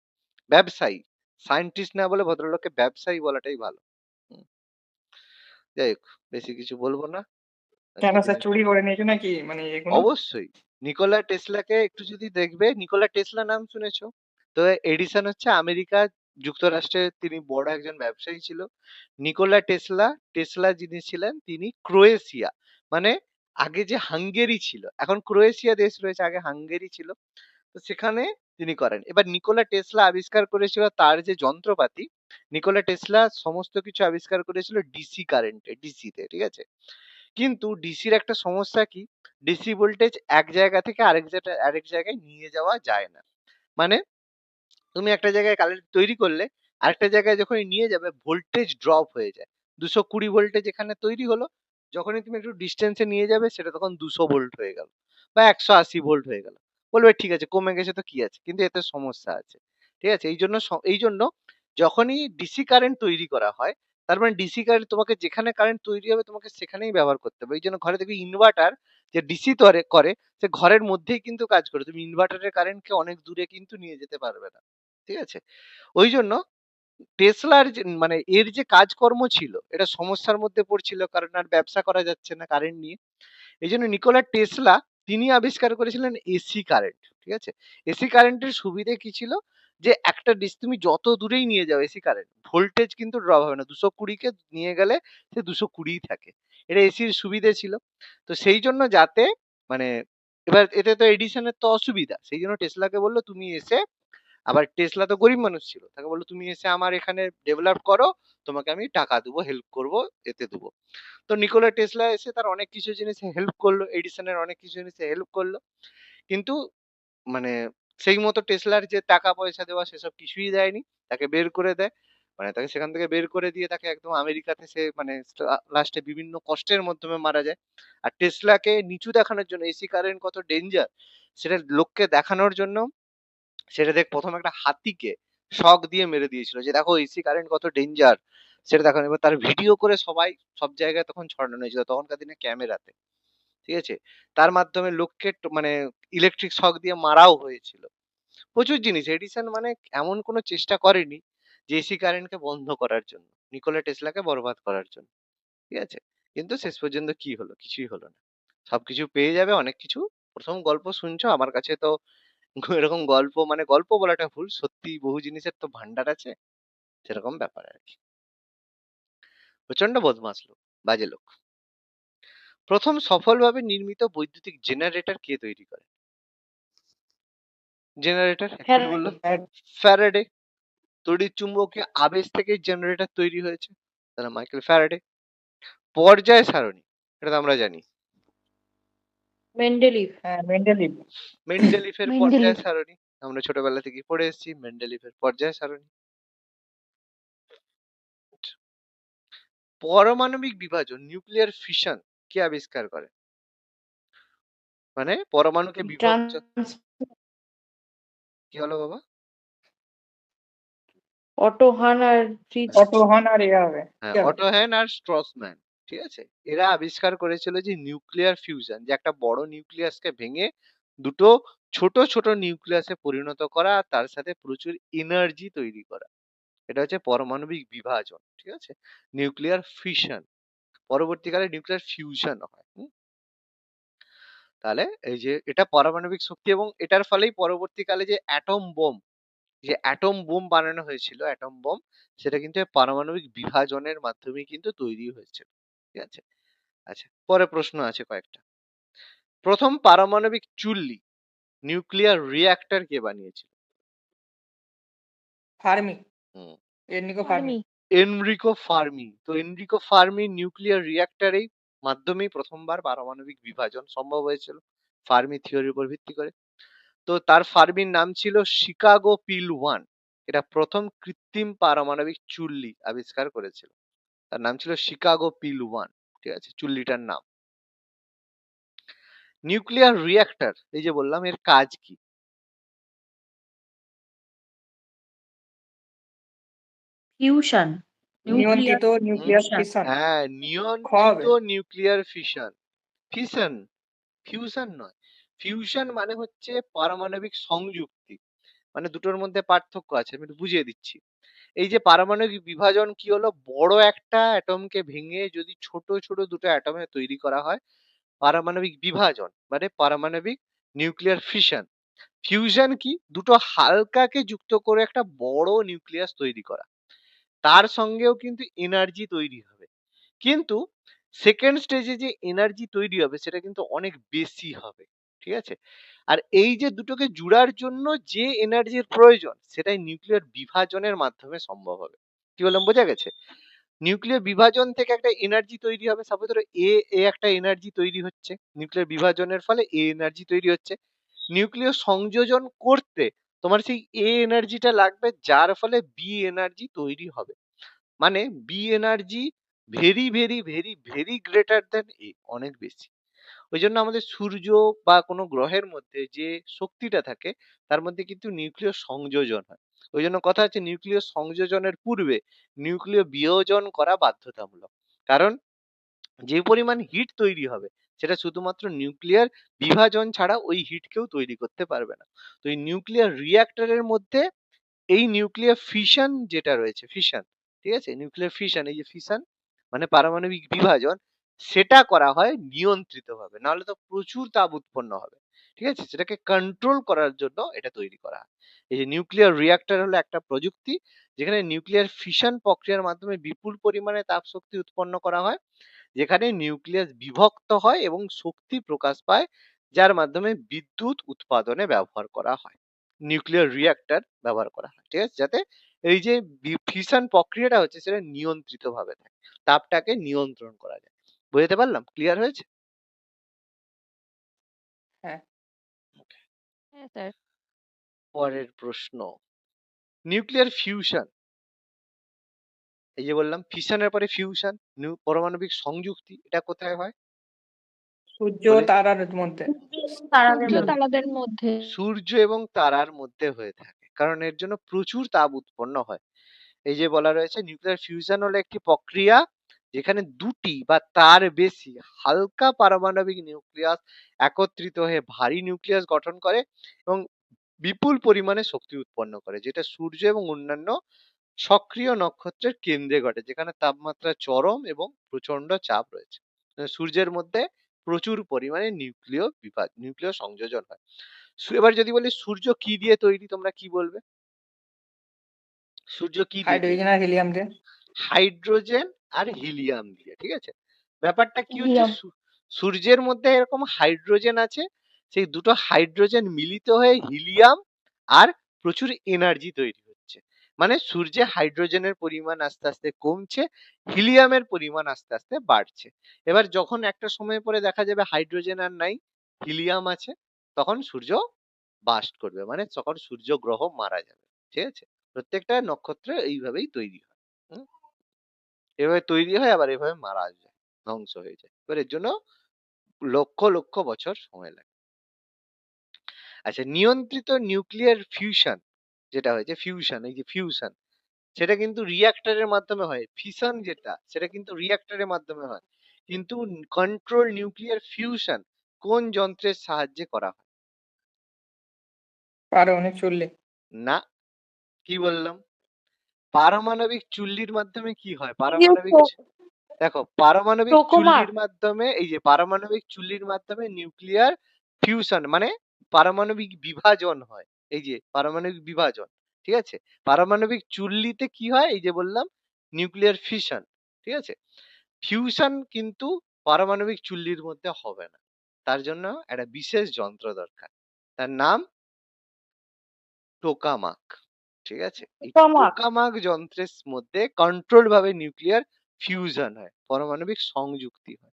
ব্যবসায়ী, সায়েন্টিস্ট না বলে ভদ্রলোককে ব্যবসায়ী বলাটাই ভালো। হুম, যাই হোক, বেশি কিছু বলবো না কেন আজকের স্যার, দিনে। চুরি করে নিয়েছো নাকি মানে এগুলো? অবশ্যই নিকোলা টেসলাকে একটু যদি দেখবে, নিকোলা টেসলা নাম শুনেছো? তো এডিসন হচ্ছে আমেরিকা যুক্তরাষ্ট্রের, তিনি বড় একজন ব্যবসায়ী ছিল। নিকোলা টেসলা, টেসলা যিনি ছিলেন তিনি ক্রোয়েশিয়া, মানে আগে যে হাঙ্গেরি ছিল, এখন ক্রোয়েশিয়া দেশ রয়েছে, আগে হাঙ্গেরি ছিল। তো সেখানে তিনি করেন। এবার নিকোলা টেসলা আবিষ্কার করেছিল তার যে যন্ত্রপাতি, নিকোলা টেসলা সমস্ত কিছু আবিষ্কার করেছিল ডিসি কারেন্টে, ডিসিতে, ঠিক আছে? কিন্তু ডিসির একটা সমস্যা কি, ডিসি ভোল্টেজ এক জায়গা থেকে আরেক জায়গায় নিয়ে যাওয়া যায় না। মানে তুমি একটা জায়গায় কারেন্ট তৈরি করলে আরেকটা জায়গায় যখনই নিয়ে যাবে ভোল্টেজ ড্রপ হয়ে যায়। 220 ভোল্টে যেখানে তৈরি হলো, যখনই তুমি একটু ডিস্টেন্সে নিয়ে যাবে সেটা তখন 200 ভোল্ট হয়ে গেল বা 180 ভোল্ট হয়ে গেল। বলবে ঠিক আছে, কমে গেছে তো কি আছে, কিন্তু এতে সমস্যা আছে, ঠিক আছে? এই জন্য যখনই ডিসি কারেন্ট তৈরি করা হয়, তার মানে ডিসি কারেন্ট তোমাকে যেখানে কারেন্ট তৈরি হবে তোমাকে সেখানেই ব্যবহার করতে হবে। এই জন্য ঘরে দেখবি ইনভার্টার যে ডিসি করে সে ঘরের মধ্যেই কিন্তু কাজ করে, তুমি ইনভার্টারের কারেন্টকে অনেক দূরে কিন্তু নিয়ে যেতে পারবে না, ঠিক আছে? ওই জন্য টেসলার যে মানে এর যে কাজকর্ম ছিল এটা সমস্যার মধ্যে পড়ছিল, কারণ আর ব্যবসা করা যাচ্ছে না কারেন্ট নিয়ে। এই জন্য নিকোলা টেসলা তিনি আবিষ্কার করেছিলেন এসি কারেন্ট, ঠিক আছে? এসি কারেন্টের সুবিধে কি ছিল, যে একটা ডিস তুমি যত দূরেই নিয়ে যাও এসি কারেন্ট ভোল্টেজ কিন্তু ড্রপ হবে না, 220 কে নিয়ে গেলে সে 220 থাকে। এটা এসির সুবিধে ছিল। তো সেই জন্য যাতে মানে, এবার এতে তো এডিসনের তো অসুবিধা, সেই জন্য টেসলাকে বললো তুমি এসে, আবার টেসলা তো গরিব মানুষ ছিল, তাকে বললো তুমি এসে আমার এখানে ডেভেলপ করো, তোমাকে আমি টাকা দেবো, হেল্প করবো, এতে দেবো। তো নিকোলা টেসলা এসে তার অনেক কিছু জিনিসে হেল্প করলো, এডিসনের অনেক কিছু জিনিসে হেল্প করলো, কিন্তু মানে সেই মতো টেসলার যে টাকা পয়সা দেওয়া সেসব কিছুই দেয়নি, তাকে বের করে দেয়। মানে তাকে সেখান থেকে বের করে দিয়ে তাকে একদম আমেরিকাতে সে মানে লাস্টে বিভিন্ন কষ্টের মাধ্যমে মারা যায়। আর টেসলাকে নিচু দেখানোর জন্য, এসি কারেন্ট কত ডেঞ্জার সেটা লোককে দেখানোর জন্য, সেটা দেখ প্রথম একটা হাতিকে শক দিয়ে মেরে দিয়েছিল, যে দেখো এসি কারেন্ট কত ডেঞ্জার, সেটা দেখানো। এবার তার ভিডিও করে সবাই সব জায়গায় তখন ছড়ানো হয়েছিল তখনকার দিনে ক্যামেরাতে, ঠিক আছে? তার মাধ্যমে লোককে মানে ইলেকট্রিক শক দিয়ে মারাও হয়েছিল। প্রচুর জিনিস এডিসন মানে এমন কোনো চেষ্টা করেনি যে এসি কারেন্টকে বন্ধ করার জন্য, নিকোলা টেসলাকে বরবাদ করার জন্য, ঠিক আছে? কিন্তু শেষ পর্যন্ত কি হলো, কিছুই হলো না। সবকিছু পেয়ে যাবে অনেক কিছু। প্রথম গল্প শুনছো আমার কাছে, তো এরকম গল্প, মানে গল্প বলাটা ভুল, সত্যি বহু জিনিসের তো ভান্ডার আছে, সেরকম ব্যাপার আর কি। প্রচন্ড বদমাস লোক, বাজে লোক। প্রথম সফলভাবে নির্মিত বৈদ্যুতিক জেনারেটর কে তৈরি করে? জেনারেটর এক্ষুনি বললো হ্যাঁ, ফ্যারাডে। তড়িৎ চুম্বকীয় আবেশ থেকে জেনারেটর তৈরি হয়েছে, তাহলে মাইকেল ফ্যারাডে। পর্যায় সারণী, এটা তো আমরা জানি, মেন্ডেলিভ। হ্যাঁ, মেন্ডেলিভ। মেন্ডেলিফের পর্যায় মেন্ডেলিভ। সারণী, আমরা ছোটবেলা থেকে পড়ে এসেছি মেন্ডেলিফের পর্যায় সারণী। পারমাণবিক বিভাজন, নিউক্লিয়ার ফিশন কে আবিষ্কার করে? মানে পরমাণুকে বিভাজন, ট্রান্স কি হলো বাবা? অটো হান আর ফ্রিজ। অটো হন আর এ হবে হ্যাঁ, কি হবে? অটো হ্যান আর স্ট্রসম্যান, ঠিক আছে? এরা আবিষ্কার করেছিল যে নিউক্লিয়ার ফিউশন, যে একটা বড় নিউক্লিয়াসকে ভেঙে দুটো ছোট ছোট নিউক্লিয়াসে পরিণত করা আর তার সাথে প্রচুর এনার্জি তৈরি করা, এটা হচ্ছে পারমাণবিক বিভাজন, ঠিক আছে? নিউক্লিয়ার ফিশন, পরবর্তীকালে নিউক্লিয়ার ফিউশন হয়। তাহলে এই যে এটা পারমাণবিক শক্তি, এবং এটার ফলেই পরবর্তীকালে যে অ্যাটম বোম, যে অ্যাটম বোম বানানো হয়েছিল, অ্যাটম বোম, সেটা কিন্তু এই পারমাণবিক বিভাজনের মাধ্যমে কিন্তু তৈরি হয়েছিল, ঠিক আছে? আচ্ছা, পরে প্রশ্ন আছে কয়েকটা। প্রথম পারমাণবিক চুল্লি, নিউক্লিয়ার রিঅ্যাক্টর কে বানিয়েছিল? ফার্মি, হুম, এনরিকো ফার্মি। আর্মি। Enrico Fermi. তো এনরিকো ফার্মি নিউক্লিয়ার রিঅ্যাক্টরেই মাধ্যমেই প্রথমবার পারমাণবিক বিভাজন সম্ভব হয়েছিল, ফার্মি থিওরির উপর ভিত্তি করে। তো তার ফার্মির নাম ছিল শিকাগো পিল 1। এটা প্রথম কৃত্রিম পারমাণবিক চুল্লি আবিষ্কার করেছিল, তার নাম ছিল শিকাগো পিল 1, ঠিক আছে? চুল্লিটার নাম। নিউক্লিয়ার রিঅ্যাক্টর, এই যে বললাম এর কাজ কি? ফিউশন, নিউক্লিয়ার নিয়ন্ত্রিত নিউক্লিয়ার ফিউশন। ফিশন হ্যাঁ, খ নিয়ন্ত্রিত হবে। Nuclear fission. ফিশন, ফিউশন নয়। ফিউশন মানে হচ্ছে পারমাণবিক সংযুক্তি। মানে দুটোর মধ্যে পার্থক্য আছে, আমি একটু বুঝিয়ে দিচ্ছি। এই যে পারমাণবিক বিভাজন কি হলো, বড় একটা অ্যাটমকে ভেঙে যদি ছোট ছোট দুটো অ্যাটমে তৈরি করা হয়, পারমাণবিক বিভাজন মানে পারমাণবিক নিউক্লিয়ার ফিশন। ফিউশন কি, দুটো হালকাকে যুক্ত করে একটা বড় নিউক্লিয়াস তৈরি করা, তার সঙ্গেও কিন্তু এনার্জি তৈরি হবে। কিন্তু সেকেন্ড স্টেজে যে এনার্জি তৈরি হবে সেটা কিন্তু অনেক বেশি হবে। ঠিক আছে? আর এই যে দুটোকে জুড়ার জন্য যে এনার্জির প্রয়োজন সেটাই নিউক্লিয়ার বিভাজনের মাধ্যমে সম্ভব হবে। কি বললাম, বোঝা গেছে? নিউক্লিয়ার বিভাজন থেকে একটা এনার্জি তৈরি হবে। সাপোজ ধরো এ একটা এনার্জি তৈরি হচ্ছে, নিউক্লিয়ার বিভাজনের ফলে এ এনার্জি তৈরি হচ্ছে। নিউক্লিয় সংযোজন করতে তোমার সেই এ এনার্জিটা লাগবে, যার ফলে বি এনার্জি তৈরি হবে। মানে B energy very very very very greater than A, অনেক বেশি। ওই জন্য আমাদের সূর্য বা কোনো গ্রহের মধ্যে যে শক্তিটা থাকে তার মধ্যে কিন্তু নিউক্লিয় সংযোজন হয়। ওই জন্য কথা হচ্ছে নিউক্লিয় সংযোজনের পূর্বে নিউক্লিয় বিয়োজন করা বাধ্যতামূলক। কারণ যে পরিমাণ হিট তৈরি হবে সেটা শুধুমাত্র নিউক্লিয়ার বিভাজন ছাড়া ওই হিট কেউ তৈরি করতে পারবে না। তো এই নিউক্লিয়ার রিঅ্যাক্টরের মধ্যে এই নিউক্লিয়ার ফিশন যেটা রয়েছে, ফিশন, ঠিক আছে, নিউক্লিয়ার ফিশন, এই যে ফিশন মানে পারমাণবিক বিভাজন, সেটা করা হয় নিয়ন্ত্রিত ভাবে, নাহলে তো প্রচুর তাপ উৎপন্ন হবে। ঠিক আছে, সেটাকে কন্ট্রোল করার জন্য এটা তৈরি করা হয়। এই যে নিউক্লিয়ার রিঅ্যাক্টর হলো একটা প্রযুক্তি যেখানে নিউক্লিয়ার ফিশন প্রক্রিয়ার মাধ্যমে বিপুল পরিমাণে তাপ শক্তি উৎপন্ন করা হয়, যেখানে নিউক্লিয়াস বিভক্ত হয় এবং শক্তি প্রকাশ পায়, যার মাধ্যমে বিদ্যুৎ উৎপাদনে ব্যবহার করা হয়। নিউক্লিয়ার রিঅ্যাক্টর ব্যবহার করা হয়, ঠিক আছে, যাতে এই যে ফিশন প্রক্রিয়াটা হচ্ছে সেটা নিয়ন্ত্রিত ভাবে থাকে, তাপটাকে নিয়ন্ত্রণ করা যায়। বুঝতে পারলাম? ক্লিয়ার হয়েছে? হ্যাঁ। হ্যাঁ স্যার। পরের প্রশ্ন, নিউক্লিয়ার ফিউশন, এই যে বললাম ফিশনের পরে ফিউশন, পারমাণবিক সংযুক্তি, এটা কোথায় হয় সূর্য বলে? তারার মধ্যে। তারাদের সূর্য মধ্যে। তারাদের মধ্যে। সূর্য এবং তারার মধ্যে হয়ে থাকে, কারণ এর জন্য প্রচুর তাপ উৎপন্ন হয়। এই যে বলা রয়েছে নিউক্লিয়ার ফিউশন হলো একটি প্রক্রিয়া যেখানে দুটি বা তার বেশি হালকা পারমাণবিক নিউক্লিয়াস একত্রিত হয়ে ভারী নিউক্লিয়াস গঠন করে এবং বিপুল পরিমাণে শক্তি উৎপন্ন করে, যেটা সূর্য এবং অন্যান্য সক্রিয় নক্ষত্রের কেন্দ্রে ঘটে, যেখানে তাপমাত্রা চরম এবং প্রচন্ড চাপ রয়েছে। সূর্যের মধ্যে প্রচুর পরিমাণে নিউক্লিয় সংযোজন হয়। এবার যদি বলি সূর্য কি দিয়ে তৈরি, তোমরা কি বলবে? সূর্য কি দিয়ে তৈরি? হাইড্রোজেন আর হিলিয়াম দিয়ে। হাইড্রোজেন আর হিলিয়াম দিয়ে। ঠিক আছে, ব্যাপারটা কি হচ্ছে, হিলিয়াম। সূর্যের মধ্যে এরকম হাইড্রোজেন আছে, সেই দুটো হাইড্রোজেন মিলিত হয়ে হিলিয়াম আর প্রচুর এনার্জি তৈরি হচ্ছে। মানে সূর্যে হাইড্রোজেনের পরিমাণ আস্তে আস্তে কমছে, হিলিয়ামের পরিমাণ আস্তে আস্তে বাড়ছে। এবার যখন একটা সময় পরে দেখা যাবে হাইড্রোজেন আর নাই, হিলিয়াম আছে, তখন সূর্য বাস্ট করবে, মানে তখন সূর্য গ্রহ মারা যাবে। ঠিক আছে, প্রত্যেকটা নক্ষত্র এইভাবেই তৈরি হয়। হুম? এভাবে তৈরি হয় আবার এভাবে মারা যায়, ধ্বংস হয়ে যায়। এবার এর জন্য লক্ষ লক্ষ বছর সময় লাগে। আচ্ছা, নিয়ন্ত্রিত নিউক্লিয়ার ফিউশন যেটা হয়েছে, ফিউশন, এই যে ফিউশন, সেটা কিন্তু রিঅ্যাক্টরের মাধ্যমে হয়। ফিশন যেটা সেটা কিন্তু রিঅ্যাক্টরের মাধ্যমে হয়। কিন্তু কন্ট্রোল নিউক্লিয়ার ফিউশন কোন যন্ত্রের সাহায্যে করা হয়? পারমাণবিক চুল্লি। না, কি বললাম? পারমাণবিক চুল্লির মাধ্যমে কি হয়? এই যে দেখো, পারমাণবিক টোকোমা। চুল্লির মাধ্যমে, এই যে পারমাণবিক চুল্লির মাধ্যমে নিউক্লিয়ার ফিউশন মানে পারমাণবিক বিভাজন হয়। এই যে পারমাণবিক বিভাজন, ঠিক আছে, পারমাণবিক চুল্লিতে কি হয়, এই যে বললাম নিউক্লিয়ার ফিশন। ঠিক আছে, ফিউশন কিন্তু পারমাণবিক চুল্লির মধ্যে হবে না, তার জন্য একটা বিশেষ যন্ত্র দরকার, তার নাম টোকামাক। ঠিক আছে, এই টোকামাক। টোকামাক যন্ত্রের মধ্যে কন্ট্রোল ভাবে নিউক্লিয়ার ফিউশন হয়, পারমাণবিক সংযুক্তি হয়।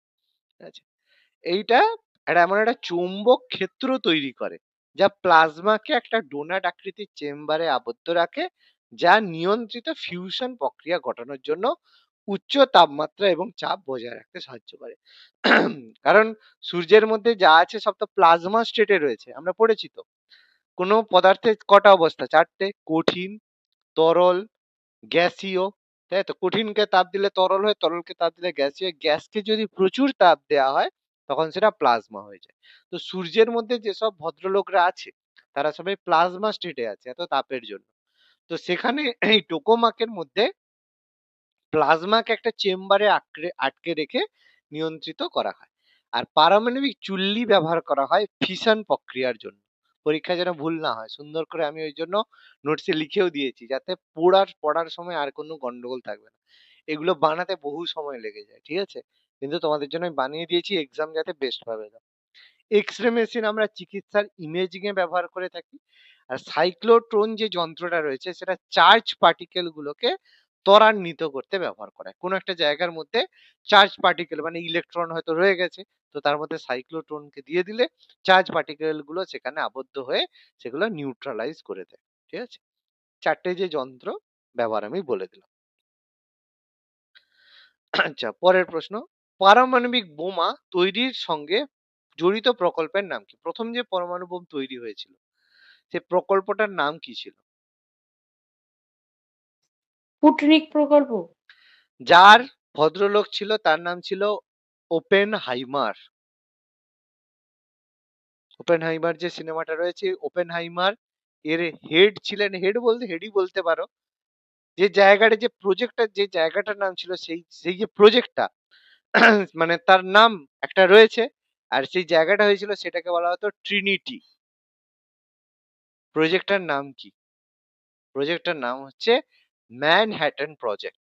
ঠিক আছে, এইটা একটা এমন একটা চৌম্বক ক্ষেত্র তৈরি করে যা প্লাজমাকে একটা ডোনাট আকৃতির চেম্বারে আবদ্ধ রাখে, যা নিয়ন্ত্রিত ফিউশন প্রক্রিয়া ঘটানোর জন্য উচ্চ তাপমাত্রা এবং চাপ বজায় রাখতে সাহায্য করে। কারণ সূর্যের মধ্যে যা আছে সব তো প্লাজমা স্টেটে রয়েছে, আমরা পড়েছি তো। কোনো পদার্থের কটা অবস্থা? চারটে: কঠিন, তরল, গ্যাসীয়, তাই তো? কঠিনকে তাপ দিলে তরল হয়, তরলকে তাপ দিলে গ্যাসীয়, গ্যাসকে যদি প্রচুর তাপ দেওয়া হয় তখন সেটা প্লাজমা হয়ে যায়। তো সূর্যের মধ্যে যেসব ভদ্রলোকরা আছে তারা সবাই প্লাজমা স্টেটে আছে এত তাপের জন্য। তো সেখানে এই টোকামাকের মধ্যে প্লাজমাকে একটা চেম্বারে আটকে রেখে নিয়ন্ত্রিত করা হয়। আর পারমাণবিক চুল্লি ব্যবহার করা হয় ফিশন প্রক্রিয়ার জন্য। পরীক্ষায় যেন ভুল না হয়, সুন্দর করে আমি ওই জন্য নোটসে লিখেও দিয়েছি যাতে পড়ার সময় আর কোনো গন্ডগোল থাকবে না। এগুলো বানাতে বহু সময় লেগে যায়, ঠিক আছে? কিন্তু তোমাদের জন্য আমি বানিয়ে দিয়েছি এক্সাম যাতে বেস্ট ভাবে দাও। এক্স রে মেশিন আমরা চিকিৎসার ইমেজিং এ ব্যবহার করে থাকি। আর সাইক্লোট্রন যে যন্ত্রটা রয়েছে সেটা চার্জ পার্টিকেল গুলোকে ত্বরান্বিত করতে ব্যবহার করা হয়। কোনো একটা জায়গার মধ্যে চার্জ পার্টিকেল মানে ইলেকট্রন হয়তো রয়ে গেছে, তো তার মধ্যে সাইক্লোট্রনকে দিয়ে দিলে চার্জ পার্টিকেল গুলো সেখানে আবদ্ধ হয়ে সেগুলো নিউট্রালাইজ করে দেয়, ঠিক আছে? চারটে যে যন্ত্র ব্যবহার আমি বলে দিলাম। আচ্ছা, পরের প্রশ্ন, পারমাণবিক বোমা তৈরির সঙ্গে জড়িত প্রকল্পের নাম কি? প্রথম যে পরমাণু বোম তৈরি হয়েছিল সে প্রকল্পটার নাম কি ছিল? স্পুটনিক প্রকল্প। যার ভদ্রলোক ছিল তার নাম ছিল ওপেন হাইমার। ওপেন হাইমার যে সিনেমাটা রয়েছে, ওপেন হাইমার এর হেড ছিলেন, হেড বলতে হেডই বলতে পারো, যে জায়গাটা যে প্রজেক্টটা যে জায়গাটার নাম ছিল সেই সেই যে প্রজেক্টটা মানে তার নাম একটা রয়েছে, আর সেই জায়গাটা হয়েছিল সেটাকে বলা হতো ট্রিনিটি। প্রজেক্টটার নাম কি? প্রজেক্টটার নাম হচ্ছে ম্যানহ্যাটন প্রজেক্ট,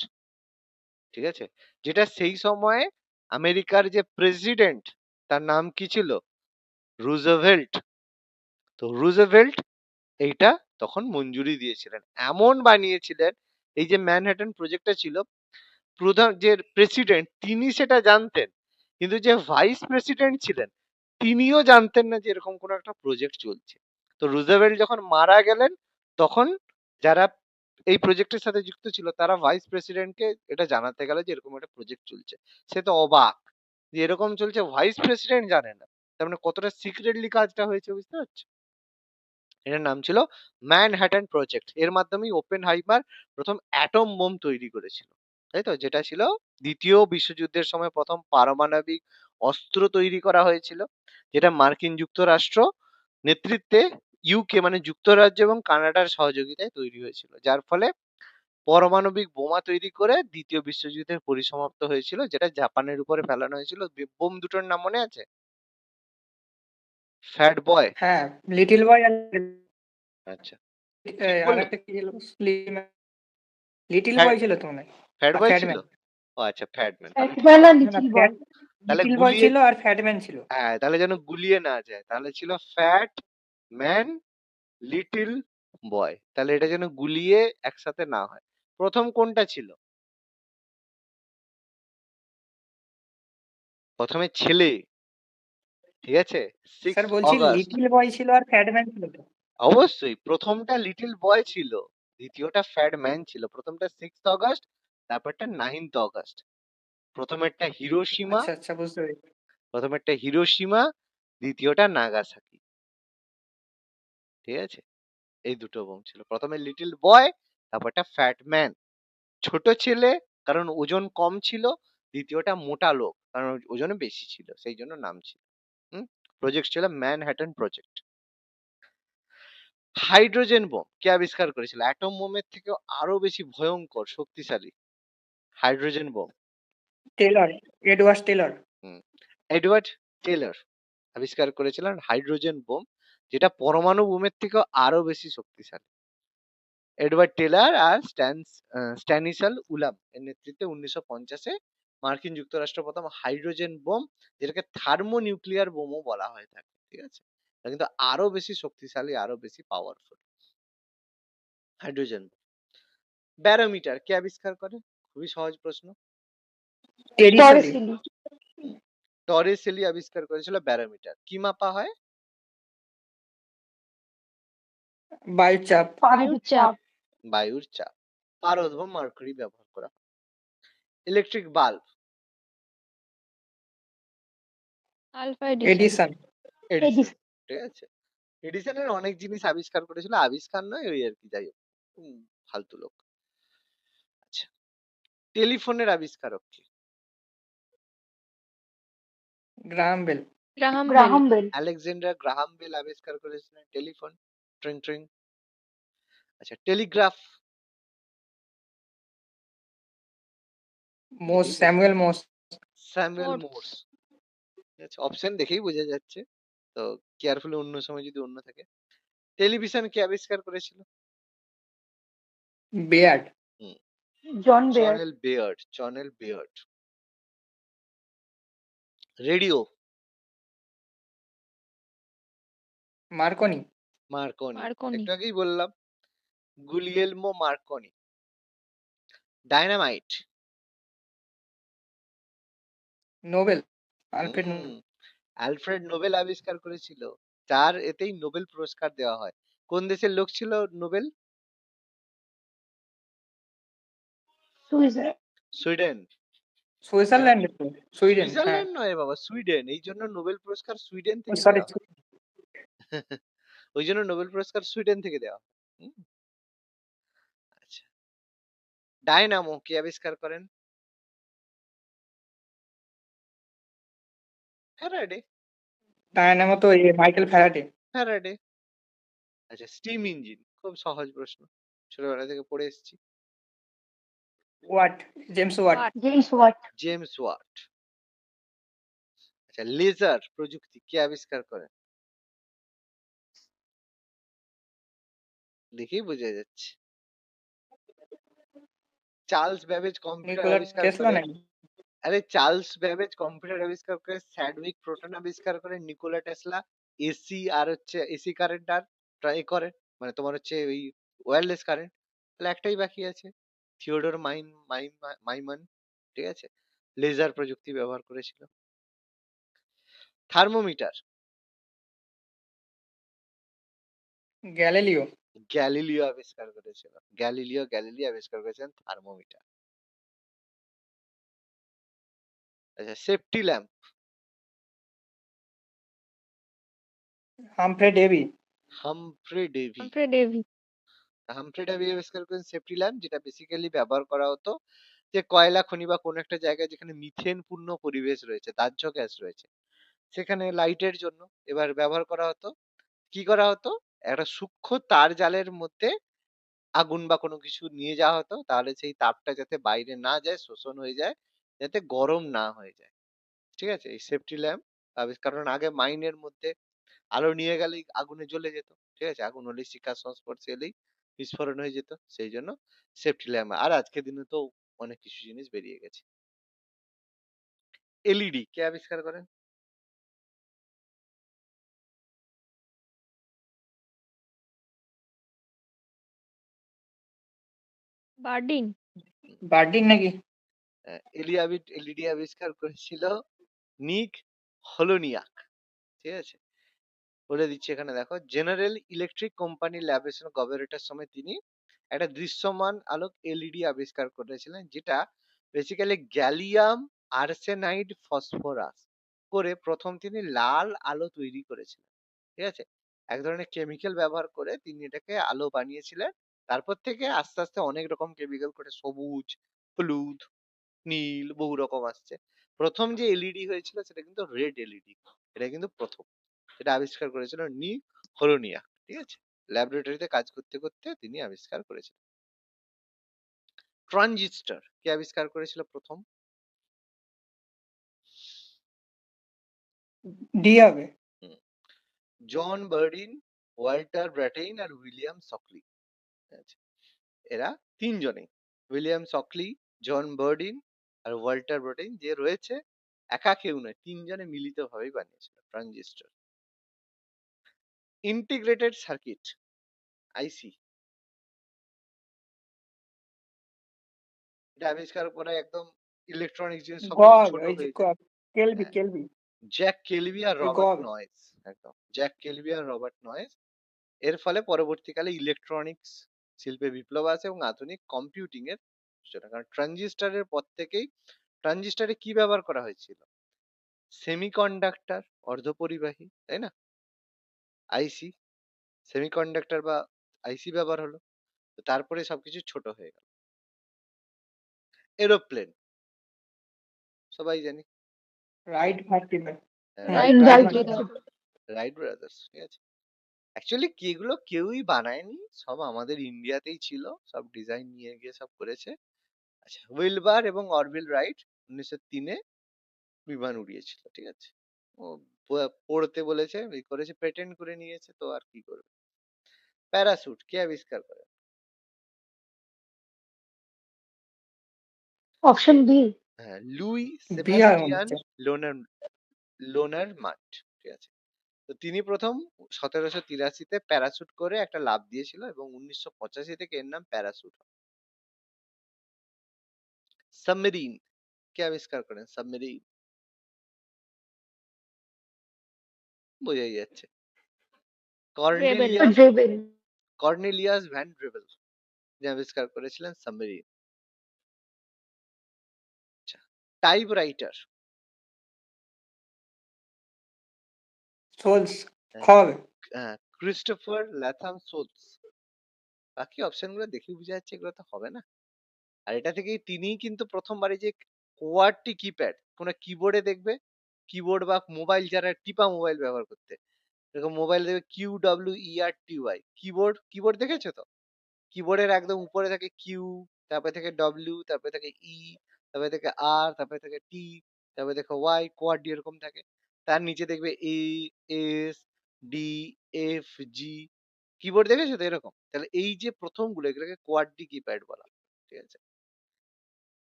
ঠিক আছে? যেটা সেই সময়ে আমেরিকার যে প্রেসিডেন্ট তার নাম কি ছিল? রুজভেল্ট। তো রুজভেল্ট এইটা তখন মঞ্জুরি দিয়েছিলেন, এমন বানিয়েছিলেন। এই যে ম্যানহাটন প্রজেক্টটা ছিল, প্রধান যে প্রেসিডেন্ট তিনি সেটা জানতেন, কিন্তু যে ভাইস প্রেসিডেন্ট ছিলেন তিনিও জানতেন না যে এরকম কোনো একটা প্রজেক্ট চলছে। তো রুজভেল্ট যখন মারা গেলেন তখন যারা এই প্রজেক্টের সাথে যুক্ত ছিল তারা ভাইস প্রেসিডেন্টকে এটা জানাতে গেল যে এরকম একটা প্রজেক্ট চলছে। সে তো অবাক যে এরকম চলছে, ভাইস প্রেসিডেন্ট জানে না, তার মানে কতটা সিক্রেটলি কাজটা হয়েছে, বুঝতে পারছো? এটার নাম ছিল ম্যানহাটন প্রজেক্ট। এর মাধ্যমেই ওপেনহাইমার প্রথম অ্যাটম বোম তৈরি করেছিল, তাই তো? যেটা ছিল দ্বিতীয় বিশ্বযুদ্ধের সময় প্রথম পারমাণবিক অস্ত্র তৈরি করা হয়েছিল, যেটা মার্কিন যুক্তরাষ্ট্র নেতৃত্বে ইউকে মানে যুক্তরাজ্য এবং কানাডার সহযোগিতায় তৈরি হয়েছিল, যার ফলে পারমাণবিক বোমা তৈরি করে দ্বিতীয় বিশ্বযুদ্ধের পরিসমাপ্ত হয়েছিল, যেটা জাপানের উপরে ফেলানো হয়েছিল। বোম দুটোর নাম মনে আছে? ফ্যাট বয়। হ্যাঁ, লিটল বয় আর আচ্ছা, ঠিক বললাম? আরেকটা কি ছিল? লিটল ফ্যাট বয় ছিল তো মনে হয়। ফ্যাট আর বয় ছিল? ফ্যাটম্যান। ও আচ্ছা, ফ্যাটম্যান, তাহলে ঠিক ফ্যাটম্যান আর আছে। না, না, লিটল বয়। তাহলে লিটল বয় গুলিয়ে, ছিল আর ফ্যাটম্যান ছিল। হ্যাঁ তাহলে যেন গুলিয়ে না যায়, তাহলে ছিল ফ্যাট ম্যান লিটল বয়, তাহলে এটা যেন গুলিয়ে একসাথে না হয়। প্রথম কোনটা ছিল? প্রথমে ছেলে, ঠিক আছে, স্যার 6 বলছি অগস্ট। লিটল বয় ছিল আর ফ্যাটম্যান ছিল তো। অবশ্যই প্রথমটা লিটল বয় ছিল, দ্বিতীয়টা ফ্যাট ম্যান ছিল। প্রথমটা 6 অগস্ট, তারপরটা 9 অগস্ট। প্রথমেরটা হিরোশিমা, আচ্ছা, আচ্ছা, বুঝতে পেরেছি। প্রথমেরটা হিরোশিমা, দ্বিতীয়টা নাগাসাকি, ঠিক আছে? এই দুটো বোম ছিল, প্রথমে লিটল বয়, তারপরটা ফ্যাট ম্যান, ছোট ছেলে কারণ ওজন কম ছিল, দ্বিতীয়টা মোটা লোক কারণ ওজন বেশি ছিল, সেই জন্য নাম ছিল। প্রজেক্ট ছিল ম্যানহাটন প্রজেক্ট। হাইড্রোজেন বোম কে আবিষ্কার করেছিল? অ্যাটম বোমের থেকেও আরো বেশি ভয়ঙ্কর শক্তিশালী hydrogen bomb. Taylor, Edward Taylor. Edward Taylor আবিষ্কার করেছিলেন হাইড্রোজেন বোম, যেটা পরমাণু বোমের থেকেও আরো বেশি শক্তিশালী। এডওয়ার্ড টেলর আর স্ট্যানিসাল উলাম এর নেতৃত্বে 1950-এ মার্কিন যুক্তরাষ্ট্র প্রথম হাইড্রোজেন বোম, যেটাকে থার্মোনিউক্লিয়ার বোমও বলা হয়ে থাকে, ঠিক আছে? এটা কিন্তু আরো বেশি শক্তিশালী, আরো বেশি পাওয়ারফুল হাইড্রোজেন। ব্যারোমিটার কে আবিষ্কার করে? খুবই সহজ প্রশ্ন। টেরিসলি। টরিসিলি। টরেসেলি আবিষ্কার করেছিল ব্যারোমিটার। কি মাপা হয়? বায়ুর চাপ। বায়ুর চাপ। বায়ুর চাপ। পারদ বা মার্কুরি ব্যবহার করা হয়। Electric bulb. Alva Edison. Edison. Edison, ঠিক আছে? এডিসনের অনেক জিনিস আবিষ্কার করেছিল, আবিষ্কার নয় ওই আর কি, যাই হোক, ফালতু লোক। টেলিফোনের আবিষ্কারক কে? Graham Bell. Graham Bell. Graham Bell. Alexander Graham Bell আবিষ্কার করেছিলেন টেলিফোন। ট্রিং ট্রিং। আচ্ছা, টেলিগ্রাফ? মোস, দেখেই Samuel Morse. Samuel Morse. Morse. আচ্ছা, অপশন দেখেই বোঝা যাচ্ছে। তো কেয়ারফুলি অন্য সময় যদি অন্য থাকে। টেলিভিশন কে আবিষ্কার করেছিল? বেয়ার্ড। হুম, জন বেয়ার। জনেল বেয়ার্ড। জনেল Baird. Radio? Marconi. Marconi. Marconi. একটু আগেই বললাম, Guglielmo Marconi. Dynamite? Nobel. Alfred হুম, অ্যালফ্রেড নোবেল আবিষ্কার করেছিল, যার এতেই নোবেল পুরস্কার দেওয়া হয়। কোন দেশের লোক ছিল নোবেল? সুইজার। সুইডেন। কেন? সুইজারল্যান্ডের তো, সুইডেন, হ্যাঁ। সুইজারল্যান্ড নয় বাবা, সুইডেন। এই জন্য নোবেল পুরস্কার সুইডেন থেকে সরি। দেওয়া হয়। ওই জন্য নোবেল পুরস্কার সুইডেন থেকে দেওয়া হয়। হুম, আচ্ছা। ডায়নামো কে আবিষ্কার করেন? ফ্যারাডে। ডায়নামো তো মাইকেল ফ্যারাডে। ফ্যারাডে। আচ্ছা, স্টিম ইঞ্জিন? খুব সহজ প্রশ্ন, ছোটবেলা থেকে পড়ে এসেছি। Watt, James Watt. Watt. James Watt. James Watt. আচ্ছা, লেজার প্রযুক্তি কে আবিষ্কার করেন? দেখেই বোঝা যাচ্ছে। চার্লস ব্যাবেজ কম্পিউটার নিকোলা আবিষ্কার টেসলা করে। নাকি? আরে, চার্লস ব্যাবেজ কম্পিউটার আবিষ্কার করে, স্যাডউইক প্রোটন আবিষ্কার করে, নিকোলা টেসলা এসি আর হচ্ছে এসি কারেন্ট আর ট্রাই করে, মানে তোমার হচ্ছে ওই ওয়্যারলেস কারেন্ট। তাহলে একটাই বাকি আছে, থিওডর মাইমন। ঠিক আছে, লেজার প্রযুক্তি ব্যবহার করেছিল। থার্মোমিটার? গ্যালিলিও। গ্যালিলিও আবিষ্কার করেছিল। গ্যালিলি আবিষ্কার করেছেন থার্মোমিটার। আচ্ছা, safety lamp? Humphry Davy. Humphry Davy. Humphry Davy. Humphry Davy আবিষ্কার করেছেন সেফটি ল্যাম্প, যেটা বেসিক্যালি ব্যবহার করা হতো যে কয়লা খনি বা কোন একটা জায়গায় যেখানে মিথেন পূর্ণ পরিবেশ রয়েছে, দাহ্য গ্যাস রয়েছে, সেখানে লাইটের জন্য এবার ব্যবহার করা হতো। কি করা হতো, একটা সূক্ষ্ম তার জালের মধ্যে আগুন বা কোনো কিছু নিয়ে যাওয়া হতো, তাহলে সেই তাপটা যাতে বাইরে না যায়, শোষণ হয়ে যায়, যাতে গরম না হয়ে যায়। ঠিক আছে, এই সেফটি ল্যাম্প কারণ আগে মাইনের মধ্যে আলো নিয়ে গেলেই আগুনে জ্বলে যেত। ঠিক আছে, আগুন হলেই, শিখার সংস্পর্শে এলেই বিস্ফোরণ হয়ে যেত, সেই জন্য সেফটি ল্যাম্প। আর আজকের দিনে তো অনেক কিছু জিনিস বেরিয়ে গেছে। এলইডি কে আবিষ্কার করেন? বার্ডিং। বার্ডিন নাকি? এলইডি আবিষ্কার করেছিল নিক হোলোনিয়াক। ঠিক আছে, বলে দিচ্ছি, এখানে দেখো, জেনারেল ইলেকট্রিক কোম্পানি ল্যাবরেশন গবেষণার সময় তিনি একটা দৃশ্যমান আলোক এলইডি আবিষ্কার করেছিলেন, যেটা বেসিক্যালি গ্যালিয়াম আর্সেনাইড ফসফরাস করে প্রথম তিনি লাল আলো তৈরি করেছিলেন। ঠিক আছে, এক ধরনের কেমিক্যাল ব্যবহার করে তিনি এটাকে আলো বানিয়েছিলেন। তারপর থেকে আস্তে আস্তে অনেক রকম কেমিক্যাল করে সবুজ, হলুদ, নীল, বহু রকম আসছে। প্রথম যে এলইডি হয়েছিল সেটা কিন্তু রেড এলইডি। এটা কিন্তু প্রথম, এটা আবিষ্কার করেছিল নিক হোলোনিয়া। ঠিক আছে, ল্যাবরেটরিতে কাজ করতে করতে তিনি আবিষ্কার করেছিলেন। ট্রানজিস্টর কে আবিষ্কার করেছিল প্রথম? ডি হবে। হুম, জন বার্ডিন, ওয়াল্টার ব্র্যাটেইন আর উইলিয়াম সকলি। আচ্ছা, এরা তিনজনেই, উইলিয়াম সকলি, জন বার্ডিন আর ওয়াল্টার ব্র্যাটেইন যে রয়েছে, একা কেউ নয়, তিনজনে মিলিতভাবেই বানিয়েছিল ট্রানজিস্টর। ইন্টিগ্রেটেড সার্কিট, আইসি, এটা আবিষ্কার করে একদম ইলেকট্রনিক জিনিস সবকিছু গগ, ছোট ওই যে হয়ে যায়। কেলভি, হ্যাঁ, কেলভি। জ্যাক কেলভি আর ওই রবার্ট গগ। নয়েস। একদম, জ্যাক কেলভি আর রবার্ট নয়েস। এর ফলে পরবর্তীকালে ইলেকট্রনিক্স শিল্পে বিপ্লব আসে এবং আধুনিক কম্পিউটিং এর সূচনা। কারণ ট্রানজিস্টরের পর থেকেই, ট্রানজিস্টরে কি ব্যবহার করা হয়েছিল? সেমিকন্ডাক্টর, অর্ধপরিবাহী, তাই না? আইসি, সেমিকন্ডাক্টর বা আইসি ব্যবহার হলো, তো তারপরে সবকিছু ছোট হয়ে গেল। এরোপ্লেন সবাই জানি। Right vertebrate. Right right brothers, brother. Right brothers, ঠিক আছে। অ্যাকচুয়ালি কি এগুলো কেউই বানায়নি, সব আমাদের ইন্ডিয়াতেই ছিল, সব ডিজাইন নিয়ে গিয়ে সব করেছে। আচ্ছা, উইলবার এবং অরভিল রাইট 1903-এ বিমান উড়িয়েছিল, ঠিক আছে। ও পড়তে বলেছে, এই করেছে, পেটেন্ট করে নিয়েছে, তো আর কি করবে। প্যারাসুট কে আবিষ্কার করে? Option B. হ্যাঁ, লুই বি আর মনে সেবাস্টিয়ান হচ্ছে। লোনার লোনার মার্ট, ঠিক আছে। তো তিনি প্রথম 1783-তে প্যারাশুট করে একটা লাফ দিয়েছিল এবং 1985 থেকে এর নাম প্যারাশুট। সাবমেরিন কে আবিষ্কার করেন? সাবমেরিন বোঝাই যাচ্ছে। Cornelius Drebbel. Cornelius van Drebbel যে আবিষ্কার করেছিলেন সাবমেরিন। আচ্ছা, টাইপ রাইটার। সোলস খল। Christopher Latham Sholes. বাকি অপশন গুলো দেখে বোঝা যাচ্ছে এগুলো তো হবে না। আর এটা থেকেই তিনিই কিন্তু প্রথমবারে যে কোয়াডটি কিপ্যাড, কোনো কিবোর্ডে দেখবে, কিবোর্ড বা মোবাইল যারা টিপা মোবাইল ব্যবহার করতে, এরকম মোবাইল দেখবে QWERTY, কিবোর্ড, কিবোর্ড দেখেছো তো? কিবোর্ডের একদম উপরে থাকে কিউ, তারপরে থাকে ডব্লিউ, তারপরে থাকে ই, তারপরে থাকে আর, তারপরে থাকে টি, তারপরে থাকে ওয়াই, কোয়াড ডি এরকম থাকে। তার নিচে দেখবে এ, এস, ডি, এফ, জি। কিবোর্ড দেখেছো তো এরকম? তাহলে এই যে প্রথম গুলো এগুলোকে কোয়াডটি কিপ্যাড বলা হয়, ঠিক আছে।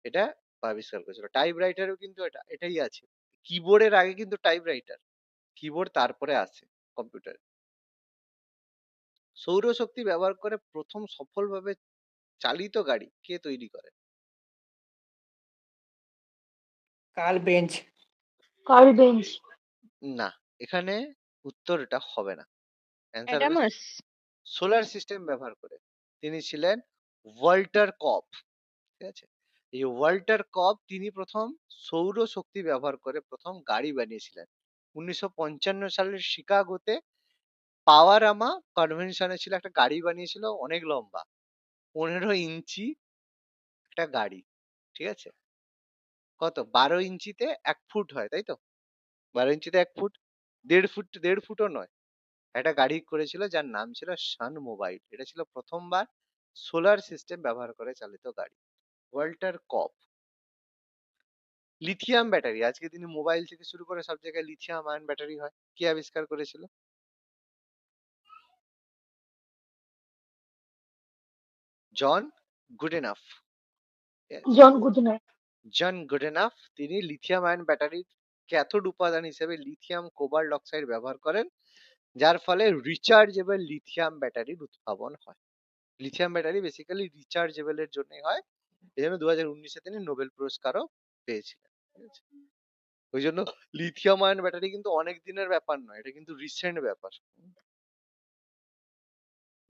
এটা আবিষ্কার করেছিল। টাইপ রাইটারও কিন্তু এটাই আছে। কিবোর্ডের আগে কিন্তু টাইপ রাইটার, কিবোর্ড তারপরে আসে কম্পিউটার। সৌরশক্তি ব্যবহার করে প্রথম সফলভাবে চালিত গাড়ি কে তৈরি করে? Karl Benz. Karl Benz. না, এখানে উত্তরটা হবে না। অ্যান্সার হবে অ্যাডামাস। সোলার সিস্টেম ব্যবহার করে। তিনি ছিলেন ওয়াল্টার কপ, ঠিক আছে। এই ওয়াল্টার কপ তিনি প্রথম সৌরশক্তি ব্যবহার করে প্রথম গাড়ি বানিয়েছিলেন 1955 সালের শিকাগোতে। পাওয়ারামা কনভেনশনে ছিল, একটা গাড়ি বানিয়েছিল অনেক লম্বা, 15 ইঞ্চি একটা গাড়ি, ঠিক আছে। কত, 12 ইঞ্চিতে 1 ফুট হয়, তাই তো? 12 ইঞ্চিতে 1 ফুট, 1.5 ফুট, 1.5 ফুটও নয়। একটা গাড়ি করেছিল যার নাম ছিল সান মোবাইল। এটা ছিল প্রথমবার সোলার সিস্টেম ব্যবহার করে চালিত গাড়ি। ওয়াল্টার কপ। লিথিয়াম ব্যাটারি, আজকে দিনে মোবাইল থেকে শুরু করে সব জায়গায় লিথিয়াম আয়ন ব্যাটারি হয়, কে আবিষ্কার করেছিল? জন গুডেনাফ। জন গুডনার। জন গুডেনাফ তিনি লিথিয়াম আয়ন ব্যাটারির ক্যাথোড উপাদান হিসেবে লিথিয়াম কোবাল্ট অক্সাইড ব্যবহার করেন, যার ফলে রিচার্জেবল লিথিয়াম ব্যাটারির উদ্ভাবন হয়। লিথিয়াম ব্যাটারি বেসিক্যালি রিচার্জেবল এর জন্য হয়, এই জন্য 2019-এ তিনি নোবেল পুরস্কারও পেয়েছিলেন, ঠিক আছে। ওই জন্য লিথিয়াম আয়ন ব্যাটারি কিন্তু অনেক দিনের ব্যাপার নয়, এটা কিন্তু রিসেন্ট ব্যাপার।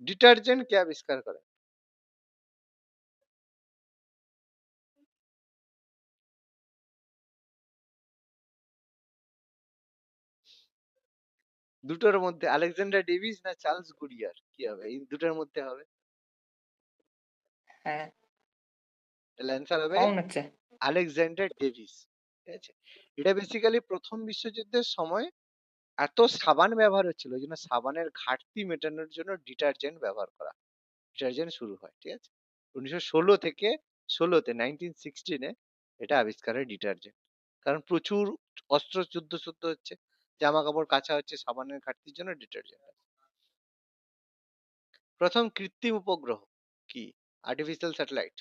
ডিটারজেন্ট কে আবিষ্কার করে? দুটোর মধ্যে আলেকজান্ডার ডেভিস না চার্লস গুডিয়ার, কি হবে? এই দুটোর মধ্যে হবে, হ্যাঁ, তাহলে অ্যান্সার হবে কমন হচ্ছে। আলেকজান্ডার ডেভিস, ঠিক আছে। এটা বেসিক্যালি প্রথম বিশ্বযুদ্ধের সময় এত সাবান ব্যবহার হচ্ছিল, ওই জন্য সাবানের ঘাটতি মেটানোর জন্য ডিটারজেন্ট ব্যবহার করা, ডিটারজেন্ট শুরু হয়, ঠিক আছে। 1916 এটা আবিষ্কার হয় ডিটারজেন্ট। কারণ প্রচুর অস্ত্র যুদ্ধ হচ্ছে, জামা কাপড় কাচা হচ্ছে, সাবানের ঘাটতির জন্য ডিটারজেন্ট। প্রথম কৃত্রিম উপগ্রহ কি? Artificial satellite.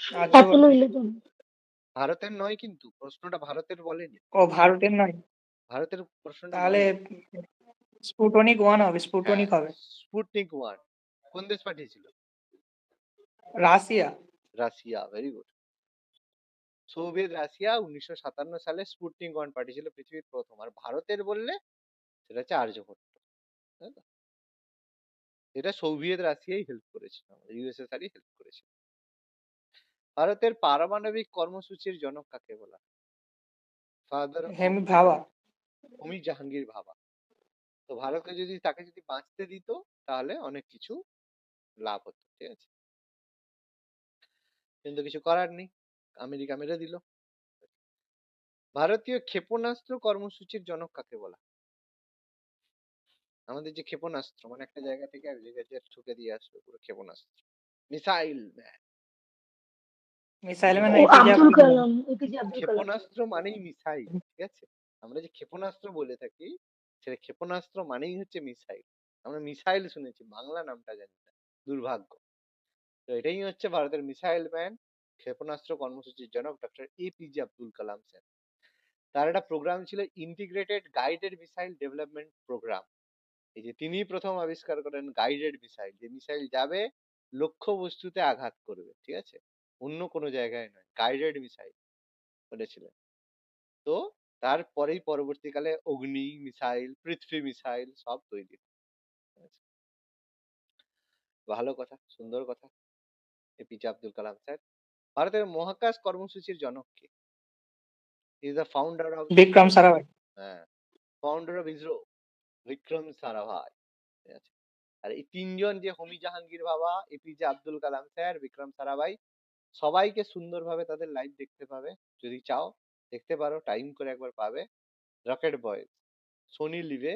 আর্যভট্ট। অ্যাপোলো 11। ভারতের নয়, কিন্তু প্রশ্নটা ভারতের বলেনি, ও ভারতের নয়। ভারতের প্রশ্নটা তাহলে বলেনি। স্পুটনিক 1 হবে, হ্যাঁ, স্পুটনিক হবে। স্পুটনিক 1 কোন দেশ পাঠিয়েছিল? Russia. Russia, very good. Soviet Russia 1957 সালে স্পুটনিক 1 পাঠিয়েছিল পৃথিবীর প্রথম। আর ভারতের বললে সেটা হচ্ছে আর্যভট্ট, তাই তো? এটা সোভিয়েত রাশিয়াই হেল্প করেছিল, ইউএসএসআরই হেল্প করেছিল। ভারতের পারমাণবিক কর্মসূচির জনক কাকে বলা? ফাদার অফ হেমি ভাবা। হোমি জাহাঙ্গীর ভাবা। তো ভারতকে যদি, তাকে যদি বাঁচতে দিত তাহলে অনেক কিছু লাভ হতো, ঠিক আছে? কিন্তু কিছু করার নেই, আমেরিকা মেরে দিল। ভারতীয় ক্ষেপণাস্ত্র কর্মসূচির জনক কাকে বলা? আমাদের যে ক্ষেপণাস্ত্র, মানে একটা জায়গা থেকে এক জায়গায় যে ঠুকে দিয়ে আসবে, পুরো ক্ষেপণাস্ত্র, মিসাইল ম্যান। মিসাইল ম্যান ও এপিজে আব্দুল আব্দুল কালাম। কালাম, এপিজে আব্দুল কালাম। ক্ষেপণাস্ত্র মানেই মিসাইল, ঠিক আছে? আমরা যে ক্ষেপণাস্ত্র বলে থাকি, সেটা ক্ষেপণাস্ত্র মানেই হচ্ছে মিসাইল। আমরা মিসাইল শুনেছি, বাংলা নামটা জানি না, দুর্ভাগ্য। তো এটাই হচ্ছে ভারতের মিসাইল ম্যান, ক্ষেপণাস্ত্র কর্মসূচির জনক doctor A P J Abdul Kalam sir. তার একটা প্রোগ্রাম ছিল integrated guided missile development program. এই যে তিনি প্রথম আবিষ্কার করেন গাইডেড মিসাইল, যে মিসাইল যাবে লক্ষ্য বস্তুতে আঘাত করবে, ঠিক আছে, অন্য কোনো জায়গায় নয়, গাইডেড মিসাইল করেছিলেন। তো তারপরেই পরবর্তীকালে অগ্নি মিসাইল, পৃথ্বী মিসাইল সব তৈরি হয়। ঠিক আছে? ভালো কথা, সুন্দর কথা। APJ Abdul Kalam sir. ভারতের মহাকাশ কর্মসূচির জনক কে? Is the founder of Vikram ISRO. Sarabhai. হ্যাঁ, founder of ISRO, Vikram Sarabhai. ঠিক আছে? আর এই তিনজন যে হোমি জাহাঙ্গীর বাবা, এপিজে আব্দুল কালাম স্যার, বিক্রম সারাভাই, সবাইকে সুন্দরভাবে তাদের লাইভ দেখতে পাবে। যদি চাও দেখতে পারো, টাইম করে একবার পাবে। রকেট বয়েজ, সোনি লিভে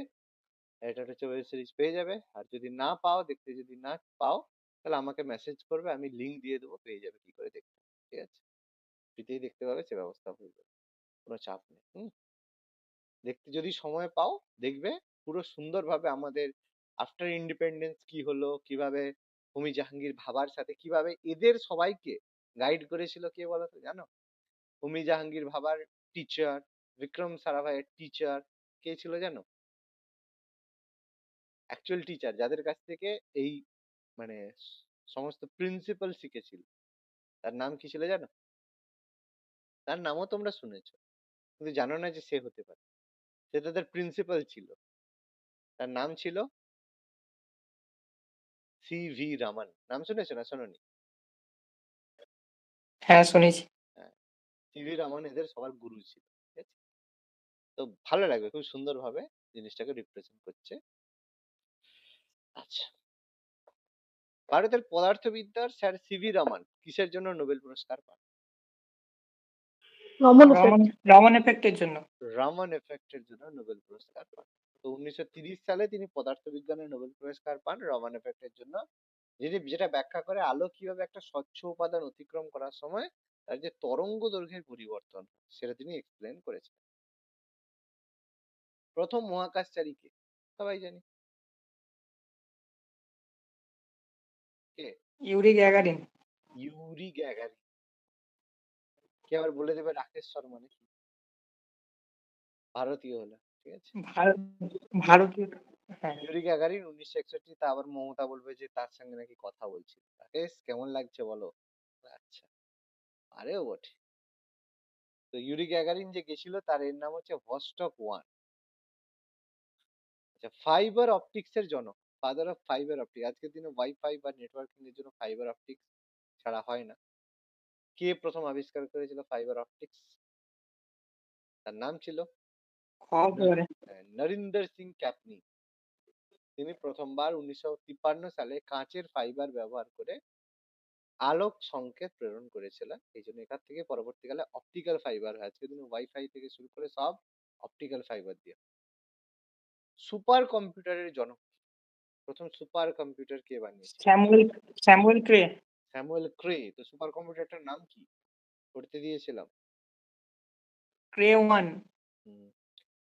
এটা হচ্ছে ওয়েব সিরিজ পেয়ে যাবে। আর যদি না পাও, দেখতে যদি না পাও, তাহলে আমাকে মেসেজ করবে, আমি লিংক দিয়ে দেবো, পেয়ে যাবে কি করে দেখতে। ঠিক আছে? ফ্রিতেই দেখতে পাবে, সে ব্যবস্থা হয়ে যাবে, কোনো চাপ নেই। দেখতে যদি সময় পাও, দেখবে পুরো সুন্দরভাবে আমাদের আফটার ইন্ডিপেন্ডেন্স কি হলো, কিভাবে হোমি জাহাঙ্গীর ভাবার সাথে কিভাবে এদের সবাইকে গাইড করেছিল কে বলো তো, জানো? হোমি জাহাঙ্গীর ভাবার টিচার, বিক্রম সারাভাইয়ের টিচার কে ছিল জানো? অ্যাকচুয়াল টিচার, যাদের কাছ থেকে এই মানে সমস্ত প্রিন্সিপাল শিখেছিল, তার নাম কি ছিল জানো? তার নামও তোমরা শুনেছো, কিন্তু জানো না যে সে হতে পারে। সে তাদের প্রিন্সিপাল ছিল। তার নাম ছিল CV রামান। নাম শুনেছো না শোনোনি? হ্যাঁ, শুনেছি। হ্যাঁ, CV রামান এদের সবার গুরু ছিল, ঠিক আছে? তো ভালো লাগবে, খুব সুন্দর ভাবে জিনিসটাকে রিপ্রেজেন্ট করছে। আচ্ছা, ভারতের পদার্থবিদ্যার স্যার CV রামান কিসের জন্য নোবেল পুরস্কার পান? রমন রমন এফেক্ট। রমন এফেক্টের জন্য। রামান এফেক্টের জন্য নোবেল পুরস্কার পান। তো 1930 সালে তিনি পদার্থবিজ্ঞানে নোবেল পুরস্কার পান রামান এফেক্টের জন্য, যেটা ব্যাখ্যা করে আলো কিভাবে একটা স্বচ্ছ উপাদান অতিক্রম করার সময় তার যে তরঙ্গ দৈর্ঘ্যের পরিবর্তন, সেটা তিনি এক্সপ্লেন করেছেন। প্রথম মহাকাশচারী কে? সবাই জানি কে। Yuri Gagarin. Yuri Gagarin. কে আবার বলে দেবে রাকেশ শর্মা নাকি? ভারতীয় হলো, ঠিক আছে? ভারত ভারতীয়। হ্যাঁ। Yuri Gagarin 1961। তা আবার মমতা বলবে যে তার সঙ্গে নাকি কথা বলছিল। রাকেশ কেমন লাগছে বলো? আচ্ছা, আরেও বটে। তো ইউরি গ্যাগারিন যে গেছিল, তার এর নাম হচ্ছে ভস্টক 1। আচ্ছা, ফাইবার অপটিক্স এর জনক, ফাদার অফ ফাইবার অপটিক, আজকের দিনে ওয়াইফাই বা নেটওয়ার্কিং এর জন্য ফাইবার অপটিক্স ছাড়া হয় না। কে প্রথম আবিষ্কার করেছিল ফাইবার অপটিক্স? তার নাম ছিল খবরে। নরিন্দর সিং ক্যাপনি। তিনি প্রথমবার 1953 সালে কাঁচের ফাইবার ব্যবহার করে আলোক সংকেত প্রেরণ করেছিলেন। এই জন্য এখান থেকে পরবর্তীকালে অপটিক্যাল ফাইবার হয়। আজকের দিনে ওয়াইফাই থেকে শুরু করে সব অপটিক্যাল ফাইবার দিয়ে। সুপার কম্পিউটারের জনক, প্রথম সুপার কম্পিউটার কে বানিয়েছিল? Samuel Samuel Cray. Samuel Cray. তো সুপার কম্পিউটারটার নাম কি করতে দিয়েছিলাম? ক্রে 1। হুম,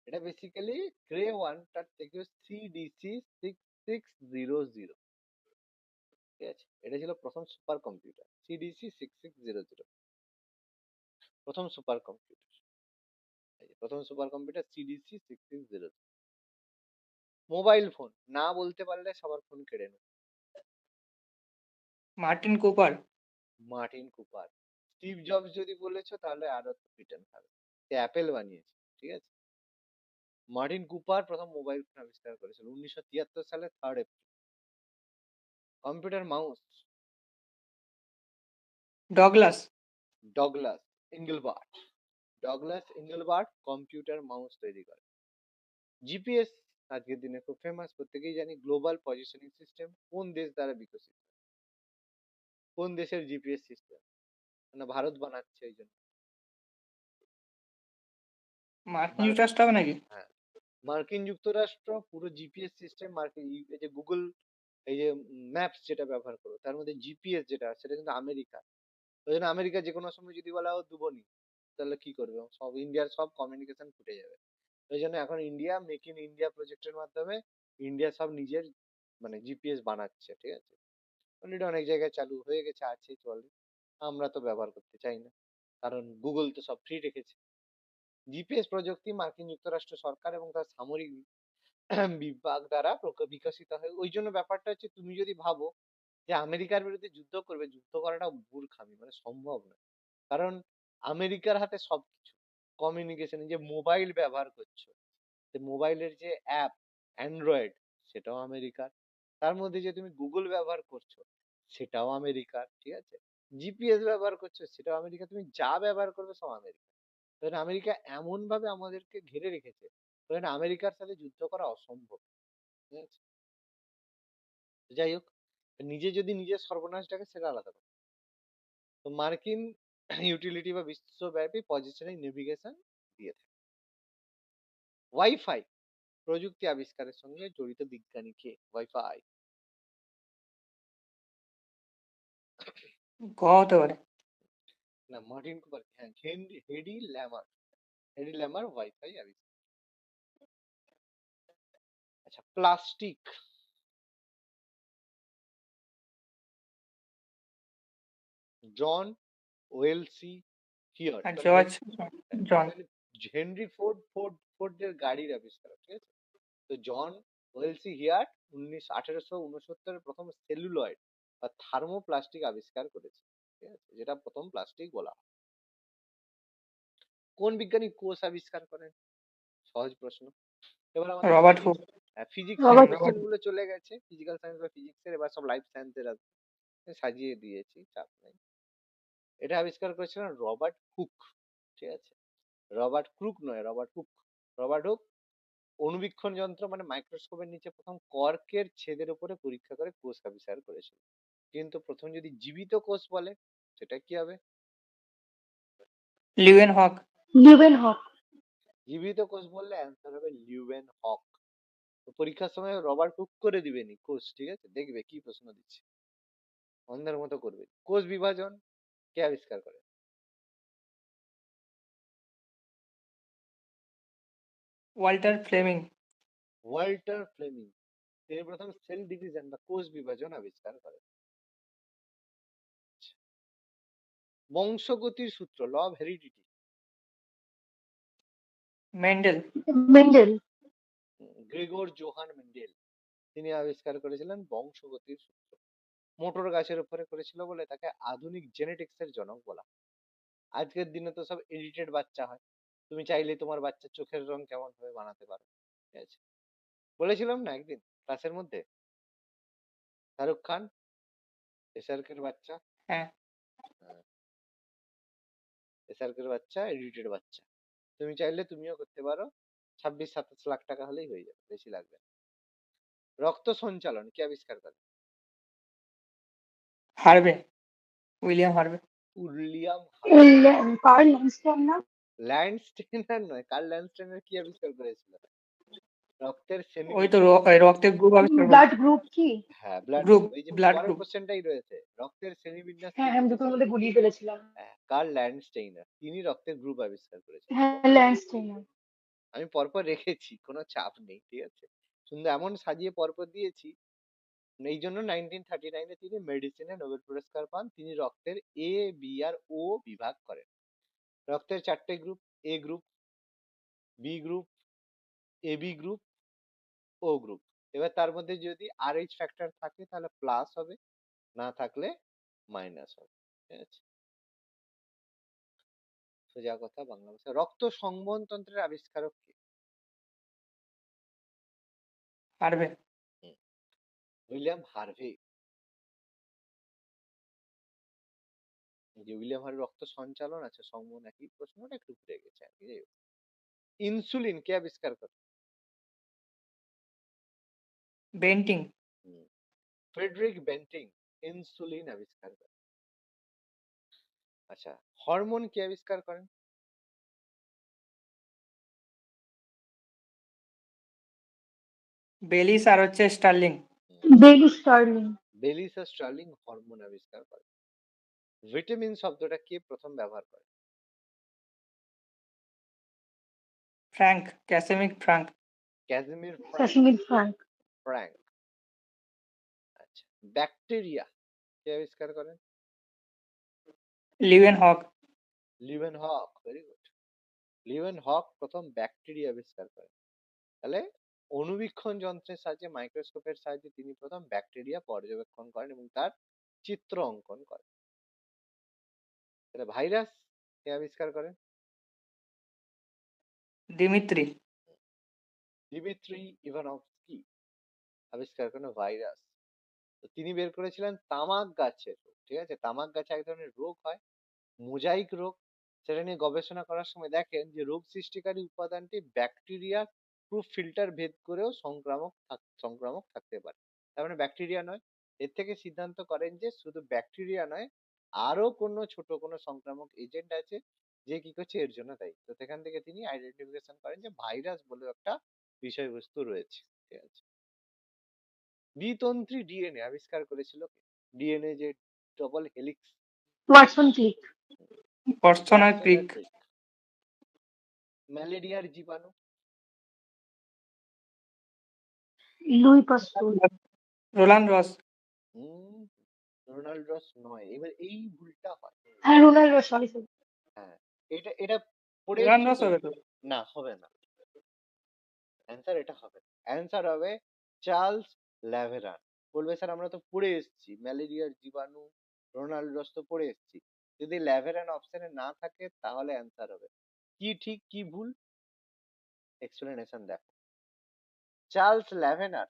এটা বেসিক্যালি ক্রে 1টার থেকে CDC 6600। ঠিক আছে, এটা ছিল প্রথম সুপার কম্পিউটার, CDC 6600, প্রথম সুপার কম্পিউটার। প্রথম super computer CDC 6600। Mobile phone না বলতে পারলে সবার ফোন কেড়ে নেবে। Martin Cooper. Martin Cooper. Steve jobs যদি বলেছো তাহলে আরো রিটার্ন হবে, সে অ্যাপেল বানিয়েছে, ঠিক আছে? মার্টিন কুপার প্রথম মোবাইল ফোন আবিষ্কার করেছিল 1973 সালে 3 April. Computer mouse, Douglas. Douglas Engelbart. Douglas Engelbart computer mouse তৈরি করে। জিপিএস আজকের দিনে খুব ফেমাস, প্রত্যেকেই জানি। গ্লোবাল পজিশনিং সিস্টেম কোন দেশ দ্বারা বিকশিত? কোন দেশের জিপিএস সিস্টেম? মানে ভারত বানাচ্ছে ওই জন্য। মার্কিন মার যুক্তরাষ্ট্র হবে নাকি? হ্যাঁ, মার্কিন যুক্তরাষ্ট্র পুরো জিপিএস সিস্টেম, মার্কিন এই যে গুগল, এই যে ম্যাপস যেটা ব্যবহার করো তার মধ্যে জিপিএস যেটা সেটা কিন্তু আমেরিকা। ওই জন্য আমেরিকা যে কোনো সময় যদি বলা ও দুবনি, তাহলে কি করবে? সব ইন্ডিয়ার সব কমিউনিকেশন ফুটে যাবে। ওই জন্য এখন ইন্ডিয়া মেক ইন ইন্ডিয়া প্রজেক্টের মাধ্যমে ইন্ডিয়া সব নিজের মানে জিপিএস বানাচ্ছে, ঠিক আছে? অলরেডি অনেক জায়গায় চালু হয়ে গেছে, আছে, চলে। আমরা তো ব্যবহার করতে চাই না, কারণ গুগল তো সব ফ্রি রেখেছে। জিপিএস প্রযুক্তি মার্কিন যুক্তরাষ্ট্র সরকার এবং তার সামরিক বিভাগ দ্বারা বিকশিত হয়। ওই জন্য ব্যাপারটা হচ্ছে, তুমি যদি ভাবো যে আমেরিকার বিরুদ্ধে যুদ্ধ করবে, যুদ্ধ করাটা মূর্খামি, মানে সম্ভব না। কারণ আমেরিকার হাতে সবকিছু, কমিউনিকেশন, যে মোবাইল ব্যবহার করছো, মোবাইলের যে অ্যাপ অ্যান্ড্রয়েড, সেটাও আমেরিকার। তার মধ্যে যে তুমি গুগল ব্যবহার করছো, সেটাও আমেরিকার, ঠিক আছে? জিপিএস ব্যবহার করছো, সেটাও আমেরিকা। তুমি যা ব্যবহার করবে সব আমেরিকা। কারণ আমেরিকা এমন ভাবে আমাদেরকে ঘিরে রেখেছে, কারণ আমেরিকার সাথে যুদ্ধ করা অসম্ভব, ঠিক আছে? যাই হোক, নিজে যদি নিজের সর্বনাশ ডাকে সেটা আলাদা কথা। তো মার্কিন ইউটিলিটি বা বিশ্বব্যাপী পজিশনিং নেভিগেশন দিয়ে থাকে। ওয়াইফাই প্রযুক্তি আবিষ্কারের সঙ্গে জড়িত বিজ্ঞানী কে? ওয়াইফাই গ হতে পারে। না, মার্টিন কুপার, হ্যাঁ, Hedy Lamarr. Hedy Lamarr wifi আবিষ্কার। আচ্ছা, প্লাস্টিক। জন ওয়েলসি হিয়ার, আর সরি, জর্জ জন। হেনরি ফোর্ডের গাড়ির আবিষ্কার, ঠিক আছে? তো জন ওয়েলসি হিয়ার 1869 প্রথম সেলুলয়েড বা থার্মোপ্লাস্টিক আবিষ্কার করেছে, ঠিক আছে? যেটা প্রথম প্লাস্টিক বলা হয়। কোন বিজ্ঞানী কোষ আবিষ্কার করেন? সহজ প্রশ্ন। এবার আমাদের রবার্ট হুক। ফিজিক্সের রবার্ট কোশ্চেন গুলো চলে গেছে, ফিজিক্যাল সায়েন্স বা ফিজিক্সের, এবার সব লাইফ সায়েন্সের সাজিয়ে দিয়েছি, চাপ নেই। এটা আবিষ্কার করেছিলেন রবার্ট হুক, ঠিক আছে? রবার্ট ক্রুক নয়, রবার্ট হুক। রবার্ট হুক অণুবীক্ষণ যন্ত্র মানে মাইক্রোস্কোপের নিচে প্রথম কর্কের ছেদের উপরে পরীক্ষা করে কোষ আবিষ্কার করেছিল। কিন্তু প্রথম যদি জীবিত কোষ বলে, সেটা কি হবে? লিউয়েন হক। লিউবেন হক। জীবিত কোষ বললে অ্যান্সার হবে লিউবেন হক। তো পরীক্ষার সময় রবার্ট হুক করে দিবেনি কোষ, ঠিক আছে? দেখবে কি প্রশ্ন দিচ্ছে, অন্ধের মতো করবে। কোষ বিভাজন কে আবিষ্কার করে? Walther Flemming. Walther Flemming. তিনি প্রথম সেল ডিভিশন বা কোষ বিভাজন আবিষ্কার করেন। বংশগতির সূত্র, law of heredity, Mendel. Mendel. Gregor Johann Mendel, তিনি আবিষ্কার করেছিলেন বংশগতির সূত্র। মোটর গাছের উপরে করেছিল বলে তাকে আধুনিক জেনেটিক্স এর জনক বলা হয়। আজকের দিনে তো সব এডিটেড বাচ্চা হয়, তুমি চাইলে তোমার বাচ্চার চোখের রং কেমন ভাবে বানাতে পারো, ঠিক আছে? বলেছিলাম না একদিন ক্লাসের মধ্যে, শাহরুখ খান, এসআরকের বাচ্চা, হ্যাঁ। এসআরকের বাচ্চা, এডিটেড বাচ্চা। তুমি চাইলে তুমিও করতে পারো, 26-27 লাখ টাকা হলেই হয়ে যাবে, বেশি লাগবে না। রক্ত সঞ্চালন কে আবিষ্কার করে? Harvey. William Harvey. William Harvey. Karl Landsteiner না? ল্যান্ডস্টেইনার নয়, কার্ল ল্যান্ডস্টেইনার কি আবিষ্কার করেছিল? রক্তের শ্রেণী ওই তো রক্তের গ্রুপ আবিষ্কার করে। ব্লাড গ্রুপ কি? হ্যাঁ, ব্লাড গ্রুপ, গ্রুপ। এই যে ব্লাড পরের গ্রুপ। কোশ্চেনটাই রয়েছে, রক্তের শ্রেণীবিন্যাস কে হ্যাঁ, আমি দুটোর করেছিল? মধ্যে গুলিয়ে ফেলেছিলাম। কার্ল ল্যান্ডস্টেইনার, তিনি রক্তের গ্রুপ আবিষ্কার করেছেন। হ্যাঁ, ল্যান্ডস্টাইন। আমি পরপর রেখেছি, কোনো চাপ নেই, ঠিক আছে? সুন্দর এমন সাজিয়ে পরপর দিয়েছি। এই জন্য 1939-এ তিনি মেডিসিনে নোবেল পুরস্কার পান। তিনি রক্তের এ, বি আর ও বিভাগ করেন। রক্তের 4টে group, A group, B group, AB group, O group. এবার তার মধ্যে যদি RH ফ্যাক্টর থাকে তাহলে প্লাস হবে, না থাকলে মাইনাস হবে, ঠিক আছে? সোজা কথা বাংলা ভাষা। রক্ত সংবহন তন্ত্রের আবিষ্কারক কে? হার্ভে। হুম, উইলিয়াম হার্ভে। যে উইলিয়াম হার্ভে রক্ত সঞ্চালন আছে, সংবহন একই, প্রশ্নটা একটু ঘুরে গেছে আর কি। যাই হোক। ইনসুলিন কে আবিষ্কার করে? বেন্টিং। ফ্রেডরিক বেন্টিং ইনসুলিন আবিষ্কার করে। আচ্ছা, হরমোন কে আবিষ্কার করেন? বেলিস আর হচ্ছে স্টার্লিং। Bayliss Starling. বেলিস আর স্টার্লিং হরমোন আবিষ্কার করে। ভিটামিন শব্দটা কে প্রথম ব্যবহার করে? Frank, Casimir Frank. Casimir Frank. Casimir Frank. Frank. আচ্ছা, ব্যাকটেরিয়া কে আবিষ্কার করেন? Leeuwenhoek. Leeuwenhoek. Very good. Leeuwenhoek প্রথম ব্যাকটেরিয়া আবিষ্কার করেন। তাহলে অণুবীক্ষণ যন্ত্রের সাহায্যে, মাইক্রোস্কোপের সাহায্যে তিনি প্রথম ব্যাকটেরিয়া পর্যবেক্ষণ করেন এবং তার চিত্র অঙ্কন করেন। তাহলে ভাইরাস কে আবিষ্কার করেন? দিমিত্রি। দিমিত্রি ইভানভস্কি আবিষ্কার করেন ভাইরাস। তো তিনি বের করেছিলেন তামাক গাছের রোগ। ঠিক আছে, তামাক গাছে এক ধরনের রোগ হয়, মোজাইক রোগ। সেটা নিয়ে গবেষণা করার সময় দেখেন যে রোগ সৃষ্টিকারী উপাদানটি ব্যাকটেরিয়া প্রুফ ফিল্টার ভেদ করেও সংক্রামক থাকতে পারে। তার মানে ব্যাকটেরিয়া নয়। এর থেকে সিদ্ধান্ত করেন যে শুধু ব্যাকটেরিয়া নয়, আরো কোনো ছোট কোনো সংক্রামক এজেন্ট আছে যে কি করছে এর জন্য দায়ী। তো সেখান থেকে তিনি আইডেন্টিফিকেশন করেন যে ভাইরাস বলে একটা বিষয়বস্তু রয়েছে। ঠিক আছে, দ্বিতন্ত্রী ডিএনএ আবিষ্কার করেছিল কে? ডিএনএ যে ডবল হেলিক্স। ওয়াটসন ক্রিক। পর্সন আর ক্রিক। ম্যালেরিয়ার জীবাণু? লুই পাস্তুর। রোলান্ড রস। হুম, রোনাল্ড রস নয়। এবার এই ভুলটা হয়। হ্যাঁ, রোনাল্ডো, সরি সরি। হ্যাঁ, এটা এটা পড়ে রোলান্ড এসছো রস তো? হবে তো। না, হবে না। অ্যান্সার এটা হবে না। অ্যান্সার হবে চার্লস ল্যাভেরান। বলবে স্যার আমরা তো পড়ে এসেছি ম্যালেরিয়ার জীবাণু, রোনাল্ড রস তো পড়ে এসেছি। যদি ল্যাভেরান অপশনে না থাকে তাহলে অ্যান্সার হবে। কি ঠিক কি ভুল, এক্সপ্লেনেশন দেখো। চার্লস ল্যাভেনার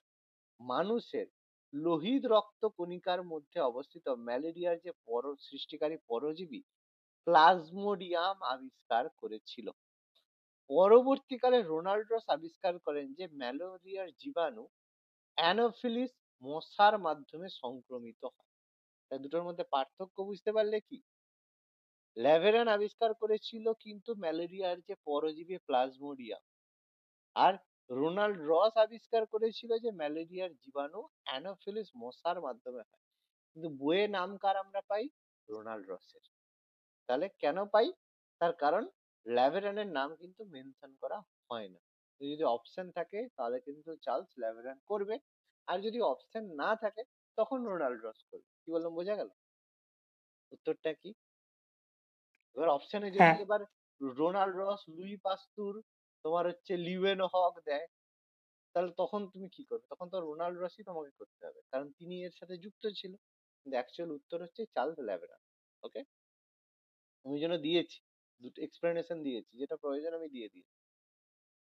মানুষের লোহিত রক্ত কণিকার মধ্যে অবস্থিত ম্যালেরিয়ার যে সৃষ্টিকারী পরজীবী প্লাজমোডিয়াম আবিষ্কার করেছিল। পরবর্তীকালে রোনাল্ড রস আবিষ্কার করেন যে ম্যালেরিয়ার জীবাণু অ্যানোফিলিস মশার মাধ্যমে সংক্রমিত হয়। তাই দুটোর মধ্যে পার্থক্য বুঝতে পারলে কি? ল্যাভেরান আবিষ্কার করেছিল কিন্তু ম্যালেরিয়ার যে পরজীবী প্লাজমোডিয়াম, আর রোনাল্ড রস আবিষ্কার করেছিল যে ম্যালেরিয়ার জীবাণু অ্যানোফিলিস মশার মাধ্যমে হয়। কিন্তু বইয়ে নাম কার আমরা পাই? রোনাল্ড রসের। তাহলে কেন পাই? তার কারণ ল্যাভেরানের নাম কিন্তু মেনশন করা হয় না। তো যদি অপশন থাকে তাহলে কিন্তু চার্লস ল্যাভেরান করবে, আর যদি অপশন না থাকে তখন রোনাল্ড রস করবে। কি বললাম, বোঝা গেল? উত্তরটা কি? এবার অপশনে যদি হ্যাঁ। এবার রোনাল্ড রস, লুই পাস্তুর, তোমার হচ্ছে লিওয়েন হক দেয়, তাহলে তখন তুমি কি করবে? তখন তো রোনাল্ড রসই তোমাকে করতে হবে, কারণ তিনি এর সাথে যুক্ত ছিল। কিন্তু অ্যাকচুয়াল উত্তর হচ্ছে চার্লস ল্যাভেরান। ওকে, আমি জন্য দিয়েছি, দুটো এক্সপ্লেনেশন দিয়েছি, যেটা প্রয়োজন আমি দিয়ে দিয়েছি।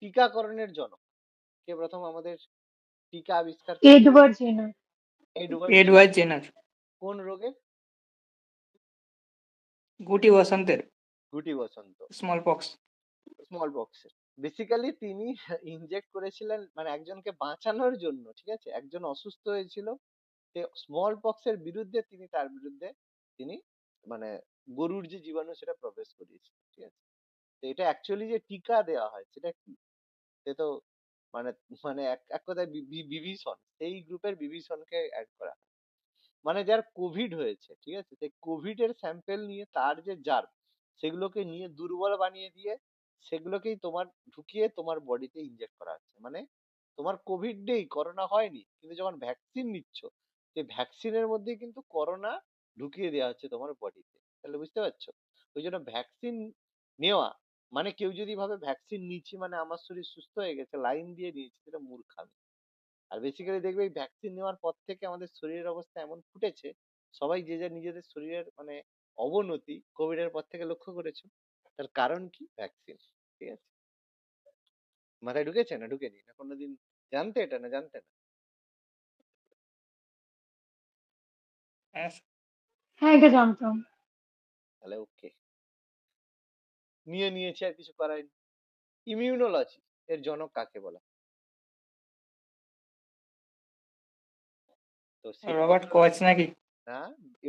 টিকাকরণের জনক কে প্রথম আমাদের টিকা আবিষ্কার করেছিল? Edward Jenner. Edward Edward Jenner. Jenner. কোন রোগের? গুটি বসন্তের। গুটি বসন্ত, স্মল পক্স। স্মল পক্সের। বেসিক্যালি তিনি ইনজেক্ট করেছিলেন মানে একজনকে বাঁচানোর জন্য। ঠিক আছে, একজন অসুস্থ হয়েছিল, স্মল পক্সের বিরুদ্ধে তিনি তার বিরুদ্ধে তিনি মানে গরুর যে জীবাণু সেটা প্রবেশ করিয়েছিল। ঠিক আছে, তো এটা অ্যাকচুয়ালি যে টিকা দেওয়া হয় সেটা কি? সে তো মানে মানে এক এক কথায় বিভীষণ, সেই গ্রুপের বিভীষণকে অ্যাড করা হয়। মানে যার কোভিড হয়েছে, ঠিক আছে, সেই কোভিড এর স্যাম্পেল নিয়ে তার যে জার্ম সেগুলোকে নিয়ে দুর্বল বানিয়ে দিয়ে সেগুলোকেই তোমার ঢুকিয়ে তোমার বডিতে ইনজেক্ট করা হচ্ছে। মানে তোমার কোভিড নেই, করোনা হয়নি, কিন্তু যখন ভ্যাকসিন নিচ্ছ সেই ভ্যাকসিনের মধ্যে কিন্তু করোনা ঢুকিয়ে দেওয়া হচ্ছে তোমার বডিতে। তাহলে বুঝতে পারছো? ওই জন্য ভ্যাকসিন নেওয়া মানে কেউ যদি ভাবে ভ্যাকসিন নিচ্ছি মানে আমার শরীর সুস্থ হয়ে গেছে, লাইন দিয়ে নিয়েছি, সেটা মূর্খামি। আর বেসিক্যালি দেখবে এই ভ্যাকসিন নেওয়ার পর থেকে আমাদের শরীরের অবস্থা এমন ফুটেছে, সবাই যে যার নিজেদের শরীরের মানে অবনতি কোভিড এর পর থেকে লক্ষ্য করেছো। তার কারণ কি? ভ্যাকসিন। ঠিক আছে, মাথায় ঢুকেছে না ঢুকেনি? না কোনোদিন জানতে এটা, না জানতে না? হ্যাঁ। হ্যাঁ, এটা জানতাম। তাহলে ওকে, নিয়ে নিয়েছি, আর কিছু করার নেই। ইমিউনোলজি এর জনক কাকে বলা? তো সেটা রবার্ট কচ নাকি? না,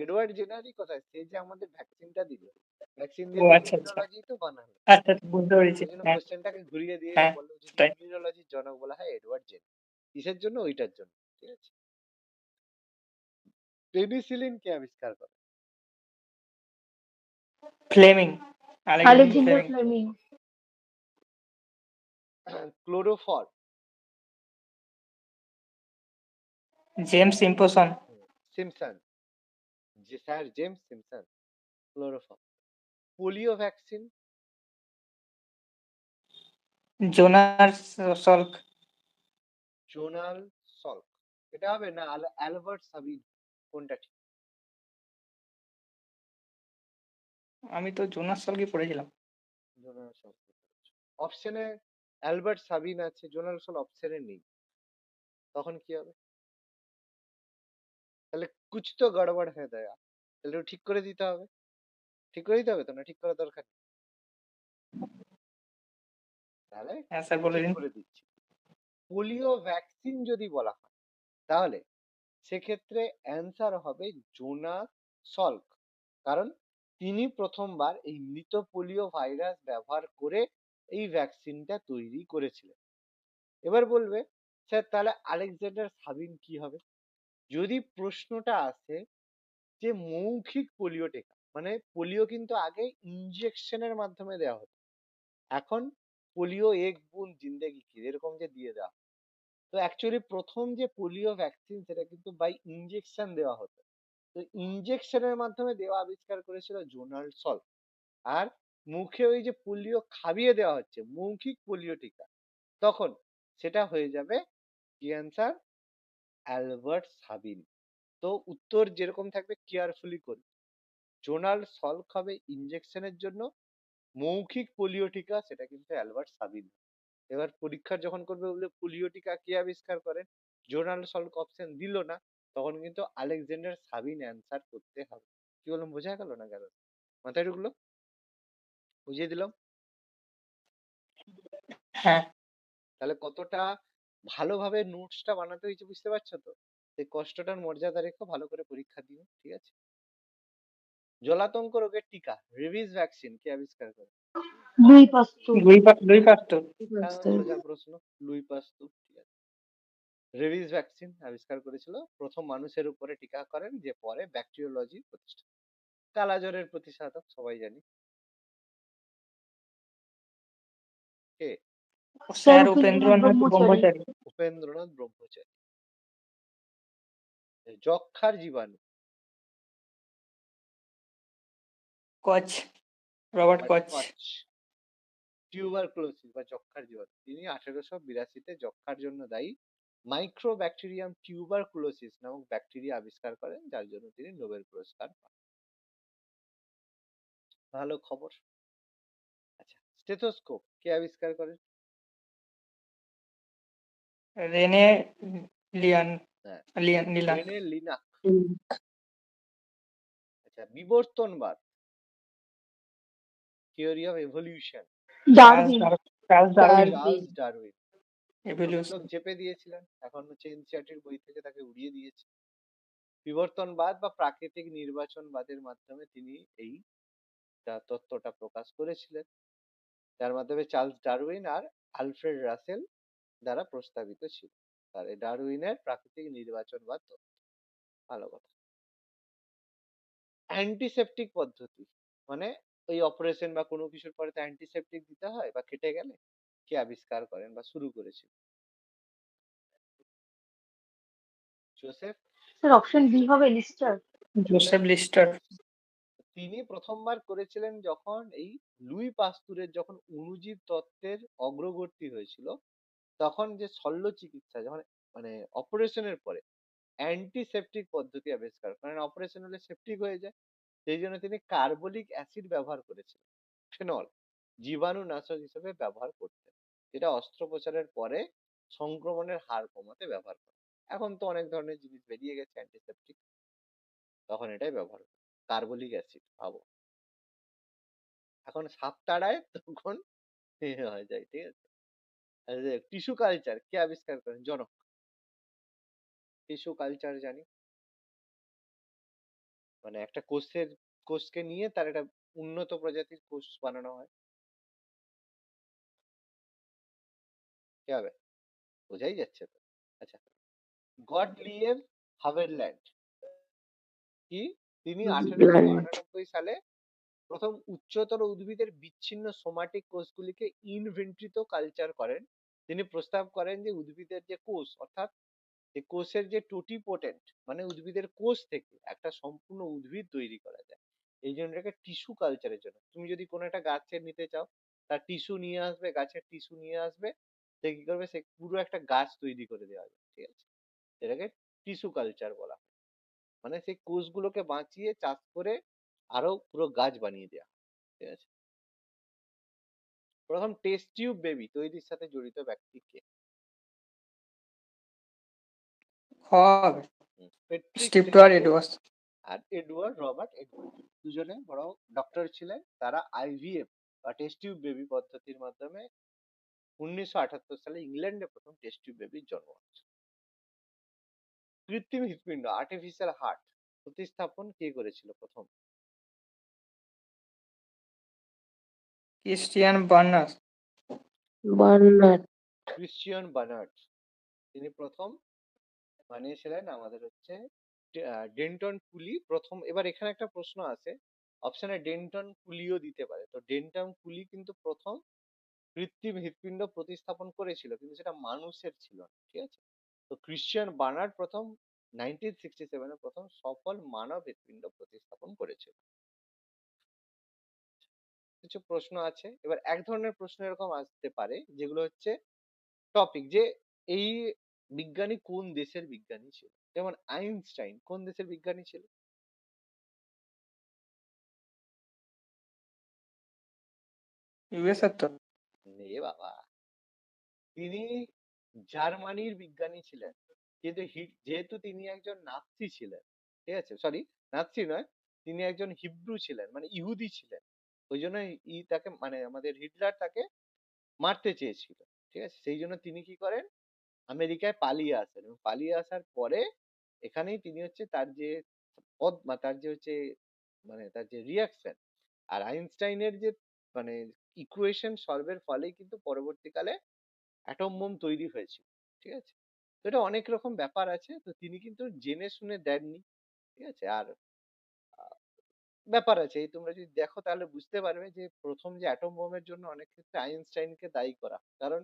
এডওয়ার্ড জেনারই কোথায়, সে যে আমাদের ভ্যাকসিনটা দিল, ভ্যাকসিন ও দিয়ে তো আচ্ছা আচ্ছা ইমিউনোলজি তো বানালো। আচ্ছা আচ্ছা, বুঝতে পেরেছি। ওই জন্য হ্যাঁ কোশ্চেনটাকে ঘুরিয়ে দিয়ে হ্যাঁ, বললো যদি সেটাই। ইমিউনোলজির জনক বলা হয় এডওয়ার্ড জেনার, কিসের জন্য, ওইটার জন্য। ঠিক আছে। পেনিসিলিন কে আবিষ্কার করে? Fleming, Alexander Alexander Fleming. Fleming. Chloroform, James Simpson. Simpson, যে sir James Simpson. Chloroform. Polio vaccine, Jonas Salk. Jonas Salk. এটা হবে না অ্যালবার্ট সাবিন, কোনটা ঠিক? আমি তো জোনাস সল্কই পড়েছিলাম। Zonal Salk. অপশনে অ্যালবার্ট সাবিন আছে, জোনাল সল্ক অপশনে নেই, তখন কি হবে? তাহলে কুছ তো গড়বড় হয়ে দয়া, তাহলে ওটা ঠিক করে দিতে হবে। ঠিক করে দিতে হবে তো, না ঠিক করার দরকার নেই? তাহলে হ্যাঁ স্যার, বলে ঠিক দিন। করে দিচ্ছি। পোলিও ভ্যাকসিন যদি বলা হয় তাহলে সেক্ষেত্রে অ্যান্সার হবে জোনাস সল্ক, কারণ তিনি প্রথমবার এই মৃত পোলিও ভাইরাস ব্যবহার করে এই ভ্যাকসিনটা তৈরি করেছিলেন। এবার বলবে স্যার তাহলে আলেকজান্ডার সাবিন কি হবে? যদি প্রশ্নটা আসে যে মৌখিক পোলিও টিকা, মানে পোলিও কিন্তু আগে ইনজেকশনের মাধ্যমে দেওয়া হতো, এখন পোলিও এক বুন জিন্দেগি কি এরকম যে দিয়ে দেওয়া। তো অ্যাকচুয়ালি প্রথম যে পোলিও ভ্যাকসিন সেটা কিন্তু বাই ইনজেকশন দেওয়া হতো, তো ইনজেকশনের মাধ্যমে দেওয়া আবিষ্কার করেছিল জোনাল্ড সল্ক। আর মুখে ওই যে পোলিও খাবিয়ে দেওয়া হচ্ছে মৌখিক পোলিও টিকা, তখন সেটা হয়ে যাবে কি অ্যান্সার, অ্যালবার্ট সাবিন। তো উত্তর যেরকম থাকবে কেয়ারফুলি করবে, জোনাল্ড সল্ক হবে ইনজেকশনের জন্য, মৌখিক পোলিও টিকা সেটা কিন্তু অ্যালবার্ট সাবিন। এবার পরীক্ষার যখন করবে বলবে পোলিও টিকা কে আবিষ্কার করেন, জোনাল্ড সল্ক অপশন দিল না, তখন কিন্তু আলেকজান্ডার সাবিন অ্যান্সার করতে হবে। কি বললাম, বোঝা গেল না গেল? মাথায় ঢুকলো? বুঝিয়ে দিলাম। হ্যাঁ তাহলে কতটা ভালোভাবে নোটসটা বানাতে হয়েছে বুঝতে পারছো তো? সেই কষ্টটার মর্যাদা রেখো, ভালো করে পরীক্ষা দিও, ঠিক আছে? জলাতঙ্ক রোগের টিকা রেবিস ভ্যাকসিন কে আবিষ্কার করে? লুই পাস্তুর। লুই পাস্তুর। সোজা প্রশ্ন, লুই পাস্তুর। ঠিক আছে। রেবিস ভ্যাকসিন আবিষ্কার করেছিল, প্রথম মানুষের উপরে টিকা করেন, যে পরে ব্যাকটেরিওলজি প্রতিষ্ঠা। কালা জ্বরের প্রতিষেধক সবাই জানি, কে? স্যার স্যার উপেন্দ্রনাথ উপেন্দ্রনাথ ব্রহ্মচারী। ব্রহ্মচারী। উপেন্দ্রনাথ ব্রহ্মচারী। যক্ষার জীবাণু, কচ, রবার্ট বাট কচ। কচ। টিউবারকুলোসিস বা যক্ষার জীবাণু, তিনি 1882-তে যক্ষার জন্য দায়ী মাইক্রোব্যাকটেরিয়াম টিউবারকুলোসিস নামক ব্যাকটেরিয়া আবিষ্কার করেন, যার জন্য তিনি নোবেল পুরস্কার পান। ভালো খবর। আচ্ছা, স্টেথোস্কোপ কে আবিষ্কার করেন? রেনে লিয়ান, হ্যাঁ, নিলান। রেনে লিনাক। আচ্ছা, বিবর্তনবাদ, theory of evolution, Darwin. Charles Darwin. Darwin. Charles Darwin. প্রচুর লোক এভলিউশন। চেপে দিয়েছিলেন, এখন হচ্ছে এনসিইআরটির বই থেকে তাকে উড়িয়ে দিয়েছে। বিবর্তনবাদ বা প্রাকৃতিক নির্বাচনবাদের মাধ্যমে তিনি এই তত্ত্বটা প্রকাশ করেছিলেন, যার মাধ্যমে চার্লস ডারউইন আর আলফ্রেড রাসেল দ্বারা প্রস্তাবিত ছিল। আর এই ডারউইনের প্রাকৃতিক নির্বাচনবাদ তত্ত্ব। ভালো কথা। অ্যান্টিসেপটিক পদ্ধতি, মানে ওই অপারেশন বা কোনো কিছুর পরে তো অ্যান্টিসেপটিক দিতে হয় বা কেটে গেলে, কে আবিষ্কার করেন বা শুরু করেছিল? জোসেফ স্যার অপশন বি হবে লিস্টার। Joseph Lister. তিনি প্রথমবার করেছিলেন যখন এই লুই পাস্তুরের যখন অণুজীব তত্ত্বের অগ্রগতি হয়েছিল, তখন যে শল্য চিকিৎসা যখন, মানে অপারেশনের পরে অ্যান্টিসেপটিক পদ্ধতি আবিষ্কার করেন, অপারেশন হলে সেপটিক হয়ে যায়, সেই জন্য তিনি কার্বলিক অ্যাসিড ব্যবহার করেছিলেন, ফেনল, জীবাণুনাশক হিসেবে ব্যবহার করতেন, যেটা অস্ত্রোপচারের পরে সংক্রমণের হার কমাতে ব্যবহার করে। এখন তো অনেক ধরনের জিনিস বেরিয়ে গেছে অ্যান্টিসেপটিক, তখন এটাই ব্যবহার করে কার্বলিক অ্যাসিড, ভাবো। এখন সাপ তাড়ায় তখন হয়ে যায়, ঠিক আছে। টিস্যু কালচার কে আবিষ্কার করেন? জনক। টিস্যু কালচার জানি, মানে একটা কোষকে নিয়ে তার একটা উন্নত প্রজাতির কোষ বানানো হয়। কি হবে? বোঝাই যাচ্ছে তো। আচ্ছা, গডলিয়েভ হাভারল্যান্ড কি, তিনি 1898 সালে প্রথম উচ্চতর উদ্ভিদের বিচ্ছিন্ন সোমাটিক কোষগুলিকে ইনভেন্ট্রিত কালচার করেন। তিনি প্রস্তাব করেন যে উদ্ভিদের যে কোষ, অর্থাৎ যে কোষের যে টোটিপোটেন্ট, মানে উদ্ভিদের কোষ থেকে একটা সম্পূর্ণ উদ্ভিদ তৈরি করা যায়। এই জন্য এটাকে টিস্যু কালচারের জন্য, তুমি যদি কোনো একটা গাছের নিতে চাও, তার টিস্যু নিয়ে আসবে, গাছের টিস্যু নিয়ে আসবে, সে কি করবে, সে পুরো একটা গাছ তৈরি করে দেওয়া হবে। ঠিক আছে, এটাকে টিস্যু কালচার বলা হয়। মানে সেই কোষগুলোকে বাঁচিয়ে চাষ করে আরো পুরো গাছ বানিয়ে দেওয়া। ঠিক আছে, প্রথম টেস্ট টিউব বেবি তৈরির সাথে জড়িত ব্যক্তি কে? হবে পেট্রিক স্টিফটুয়ার এডওয়ার্ডস। আর এডওয়ার্ড রবার্ট এডওয়ার্ড, দুজনে বড় ডক্টর ছিলেন। তারা আইভিএফ বা টেস্ট টিউব বেবি পদ্ধতির মাধ্যমে 1978 সালে ইংল্যান্ডে প্রথম টেস্ট টিউব বেবির জন্ম হয়। কৃত্রিম হৃৎপিণ্ড আর্টিফিশিয়াল হার্ট প্রতিস্থাপন কে করেছিল প্রথম? Christiaan Barnard. Barnard. Christiaan Barnard, তিনি প্রথম বানিয়েছিলেন। আমাদের হচ্ছে ডেন্টন পুলি প্রথম। এবার এখানে একটা প্রশ্ন আছে, অপশনে ডেন্টন পুলিও দিতে পারে, তো ডেন্টন পুলি কিন্তু প্রথম কৃত্রিম হৃৎপিণ্ড প্রতিস্থাপন করেছিল, কিন্তু সেটা মানুষের ছিল না। ঠিক আছে, তো ক্রিশ্চিয়ান বার্নার্ড প্রথম 1967 প্রথম সফল মানব হৃৎপিণ্ড প্রতিস্থাপন করেছিল। কিছু প্রশ্ন আছে, এবার এক ধরনের প্রশ্ন এরকম আসতে পারে যেগুলো হচ্ছে টপিক, যে এই বিজ্ঞানী কোন দেশের বিজ্ঞানী ছিল। যেমন আইনস্টাইন কোন দেশের বিজ্ঞানী ছিল? ইউএস এর তো। এ বাবা, তিনি জার্মানির বিজ্ঞানী ছিলেন, কিন্তু যেহেতু তিনি একজন নাৎসি ছিলেন, ঠিক আছে, সরি, নাৎসি নয়, তিনি একজন হিব্রু ছিলেন, মানে ইহুদি ছিলেন। ওই জন্য তাকে, মানে আমাদের হিটলার তাকে মারতে চেয়েছিল। ঠিক আছে, সেই জন্য তিনি কি করেন, আমেরিকায় পালিয়ে আসেন, এবং পালিয়ে আসার পরে এখানেই তিনি হচ্ছে তার যে পদ, বা তার যে হচ্ছে, মানে তার যে রিয়াকশন আর আইনস্টাইনের যে, মানে ইকুয়েশন সলভের ফলেই কিন্তু পরবর্তীকালে অ্যাটম বোম তৈরি হয়েছিল। ঠিক আছে, তো এটা অনেক রকম ব্যাপার আছে, তো তিনি কিন্তু জেনে শুনে দেননি। ঠিক আছে, আর ব্যাপার আছে, এই তোমরা যদি দেখো তাহলে বুঝতে পারবে যে প্রথম যে অ্যাটম বোমের জন্য অনেক ক্ষেত্রে আইনস্টাইনকে দায়ী করা, কারণ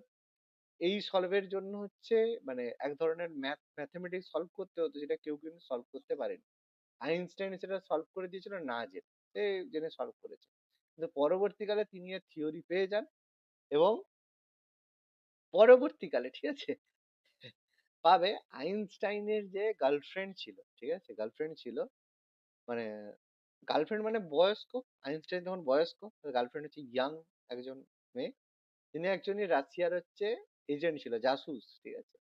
এই সলভের জন্য হচ্ছে, মানে এক ধরনের ম্যাথমেটিক্স সলভ করতে হতো, যেটা কেউ কিন্তু সলভ করতে পারেনি। আইনস্টাইন সেটা সলভ করে দিয়েছিল না জেনে, সে জেনে সলভ করেছে। কিন্তু পরবর্তীকালে তিনি এর থিওরি পেয়ে যান, এবং পরবর্তীকালে, ঠিক আছে, পাবে আইনস্টাইনের যে গার্লফ্রেন্ড ছিল, ঠিক আছে, গার্লফ্রেন্ড ছিল, মানে গার্লফ্রেন্ড মানে বয়স্ক, আইনস্টাইন তখন বয়স্ক, গার্লফ্রেন্ড হচ্ছে ইয়াং একজন মেয়ে। তিনি একজনই রাশিয়ার হচ্ছে এজেন্ট ছিল, জাসুস। ঠিক আছে,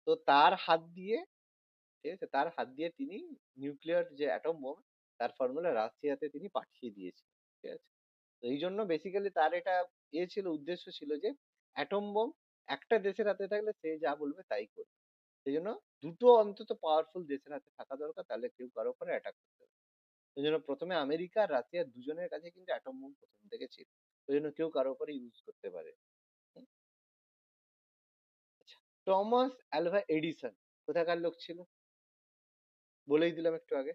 তো তার হাত দিয়ে, ঠিক আছে, তার হাত দিয়ে তিনি নিউক্লিয়ার যে অ্যাটম বোম, তার ফর্মুলা রাশিয়াতে তিনি পাঠিয়ে দিয়েছিলেন। ঠিক আছে, তো এই জন্য বেসিক্যালি তার এটা ছিল, উদ্দেশ্য ছিল যে অ্যাটম বোম একটা দেশের হাতে থাকলে সে যা বলবে তাই করবে। সেই জন্য দুটো অন্তত পাওয়ারফুল দেশের হাতে থাকা দরকার, তাহলে কেউ কারো উপরে অ্যাটাক করতে পারবে। সেই জন্য প্রথমে আমেরিকা আর রাশিয়া দুজনের কাছে কিন্তু অ্যাটম বোম প্রথম থেকে ছিল, ওই জন্য কেউ কারো উপরে ইউজ করতে পারে। হুম, আচ্ছা, টমাস অ্যালভা এডিসন কোথাকার লোক ছিল? বলেই দিলাম একটু আগে।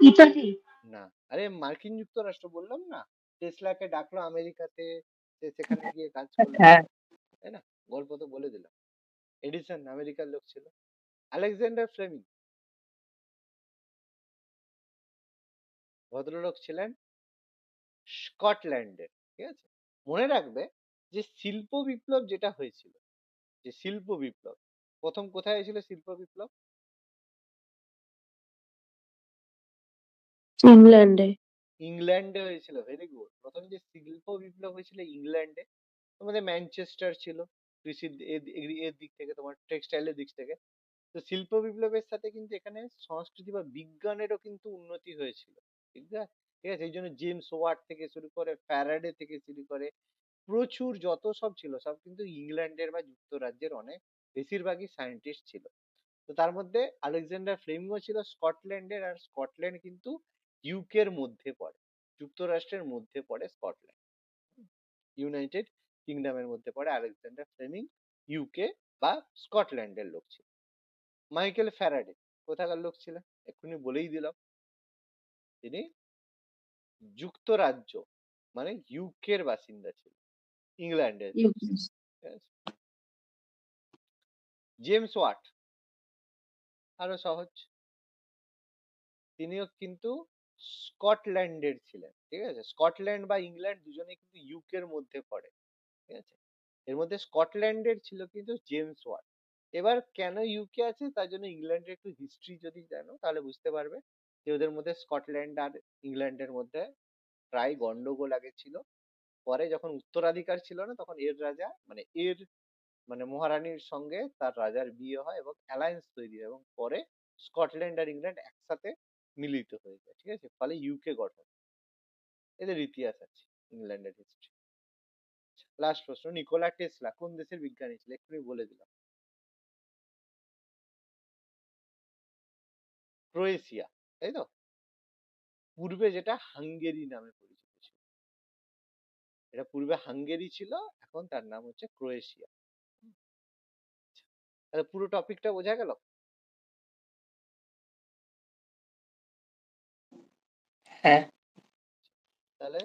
ইতালি। না, আরে মার্কিন যুক্তরাষ্ট্র বললাম না, টেসলাকে ডাকলো আমেরিকাতে, সে সেখানে গিয়ে কাজ করলো, হ্যাঁ। তাই না? গল্প তো বলে দিলাম। এডিসন আমেরিকার লোক ছিল। আলেকজান্ডার ফ্লেমিং ভদ্রলোক ছিলেন স্কটল্যান্ডের। ঠিক আছে, মনে রাখবে যে শিল্প বিপ্লব যেটা হয়েছিল, যে শিল্প বিপ্লব প্রথম কোথায় হয়েছিল? শিল্প বিপ্লব ইংল্যান্ডে। ইংল্যান্ডে হয়েছিল। ভেরি গুড, প্রথম যে শিল্প বিপ্লব হয়েছিল ইংল্যান্ডে। তোমাদের ম্যানচেস্টার ছিল কৃষির এর দিক থেকে, তোমার টেক্সটাইলের দিক থেকে। তো শিল্প বিপ্লবের সাথে কিন্তু এখানে সংস্কৃতি বা বিজ্ঞানেরও কিন্তু উন্নতি হয়েছিল। ঠিক আছে, ঠিক আছে, এই জন্য জেমস ওয়াট থেকে শুরু করে, ফ্যারাডে থেকে শুরু করে, প্রচুর যত সব ছিল, সব কিন্তু ইংল্যান্ডের বা যুক্তরাজ্যের অনেক বেশিরভাগই সায়েন্টিস্ট ছিল। তো তার মধ্যে আলেকজান্ডার ফ্লেমিঙ্গো ছিল স্কটল্যান্ডের, আর স্কটল্যান্ড কিন্তু ইউকের মধ্যে পড়ে, যুক্তরাষ্ট্রের মধ্যে পড়ে স্কটল্যান্ড, ইউনাইটেড কিংডমের মধ্যে পড়ে আলেকজান্ডার ফ্লেমিং, ইউকে বা স্কটল্যান্ডের লোক ছিল। মাইকেল ফ্যারাডে কোথাকার লোক ছিলেন এক্ষুনি বলেই দিলাম, তিনি যুক্তরাজ্য মানে ইউকের বাসিন্দা ছিল, ইংল্যান্ডের ছিল। ইউকে। ঠিক আছে? জেমস ওয়াট আরো সহজ, তিনিও কিন্তু স্কটল্যান্ডের ছিলেন। ঠিক আছে, স্কটল্যান্ড বা ইংল্যান্ড দুজনেই কিন্তু ইউকের মধ্যে পড়ে। ঠিক আছে, এর মধ্যে স্কটল্যান্ডের ছিল কিন্তু জেমস ওয়াট। এবার কেন ইউকে আছে তার জন্য ইংল্যান্ডের একটু হিস্ট্রি যদি জানো তাহলে বুঝতে পারবে যে ওদের মধ্যে স্কটল্যান্ড আর ইংল্যান্ডের মধ্যে প্রায় গন্ডগোল আগে ছিল। পরে যখন উত্তরাধিকার ছিল না তখন এর রাজা মানে এর মানে মহারানীর সঙ্গে তার রাজার বিয়ে হয় এবং অ্যালায়েন্স তৈরি হয় এবং পরে স্কটল্যান্ড আর ইংল্যান্ড একসাথে মিলিত হয়ে যায়। ঠিক আছে, ফলে ইউকে গঠন। এদের ইতিহাস আছে, ইংল্যান্ডের হিস্ট্রি। লাস্ট প্রশ্ন, নিকোলা টেসলা কোন দেশের বিজ্ঞানী ছিল এক্ষুনি বলে দিলাম। ক্রোয়েশিয়া, তাই তো? পূর্বে যেটা হাঙ্গেরি নামে পরিচিত ছিল, এটা পূর্বে হাঙ্গেরি ছিল, এখন তার নাম হচ্ছে ক্রোয়েশিয়া। তাহলে পুরো টপিকটা বোঝা গেল? হ্যাঁ। তাহলে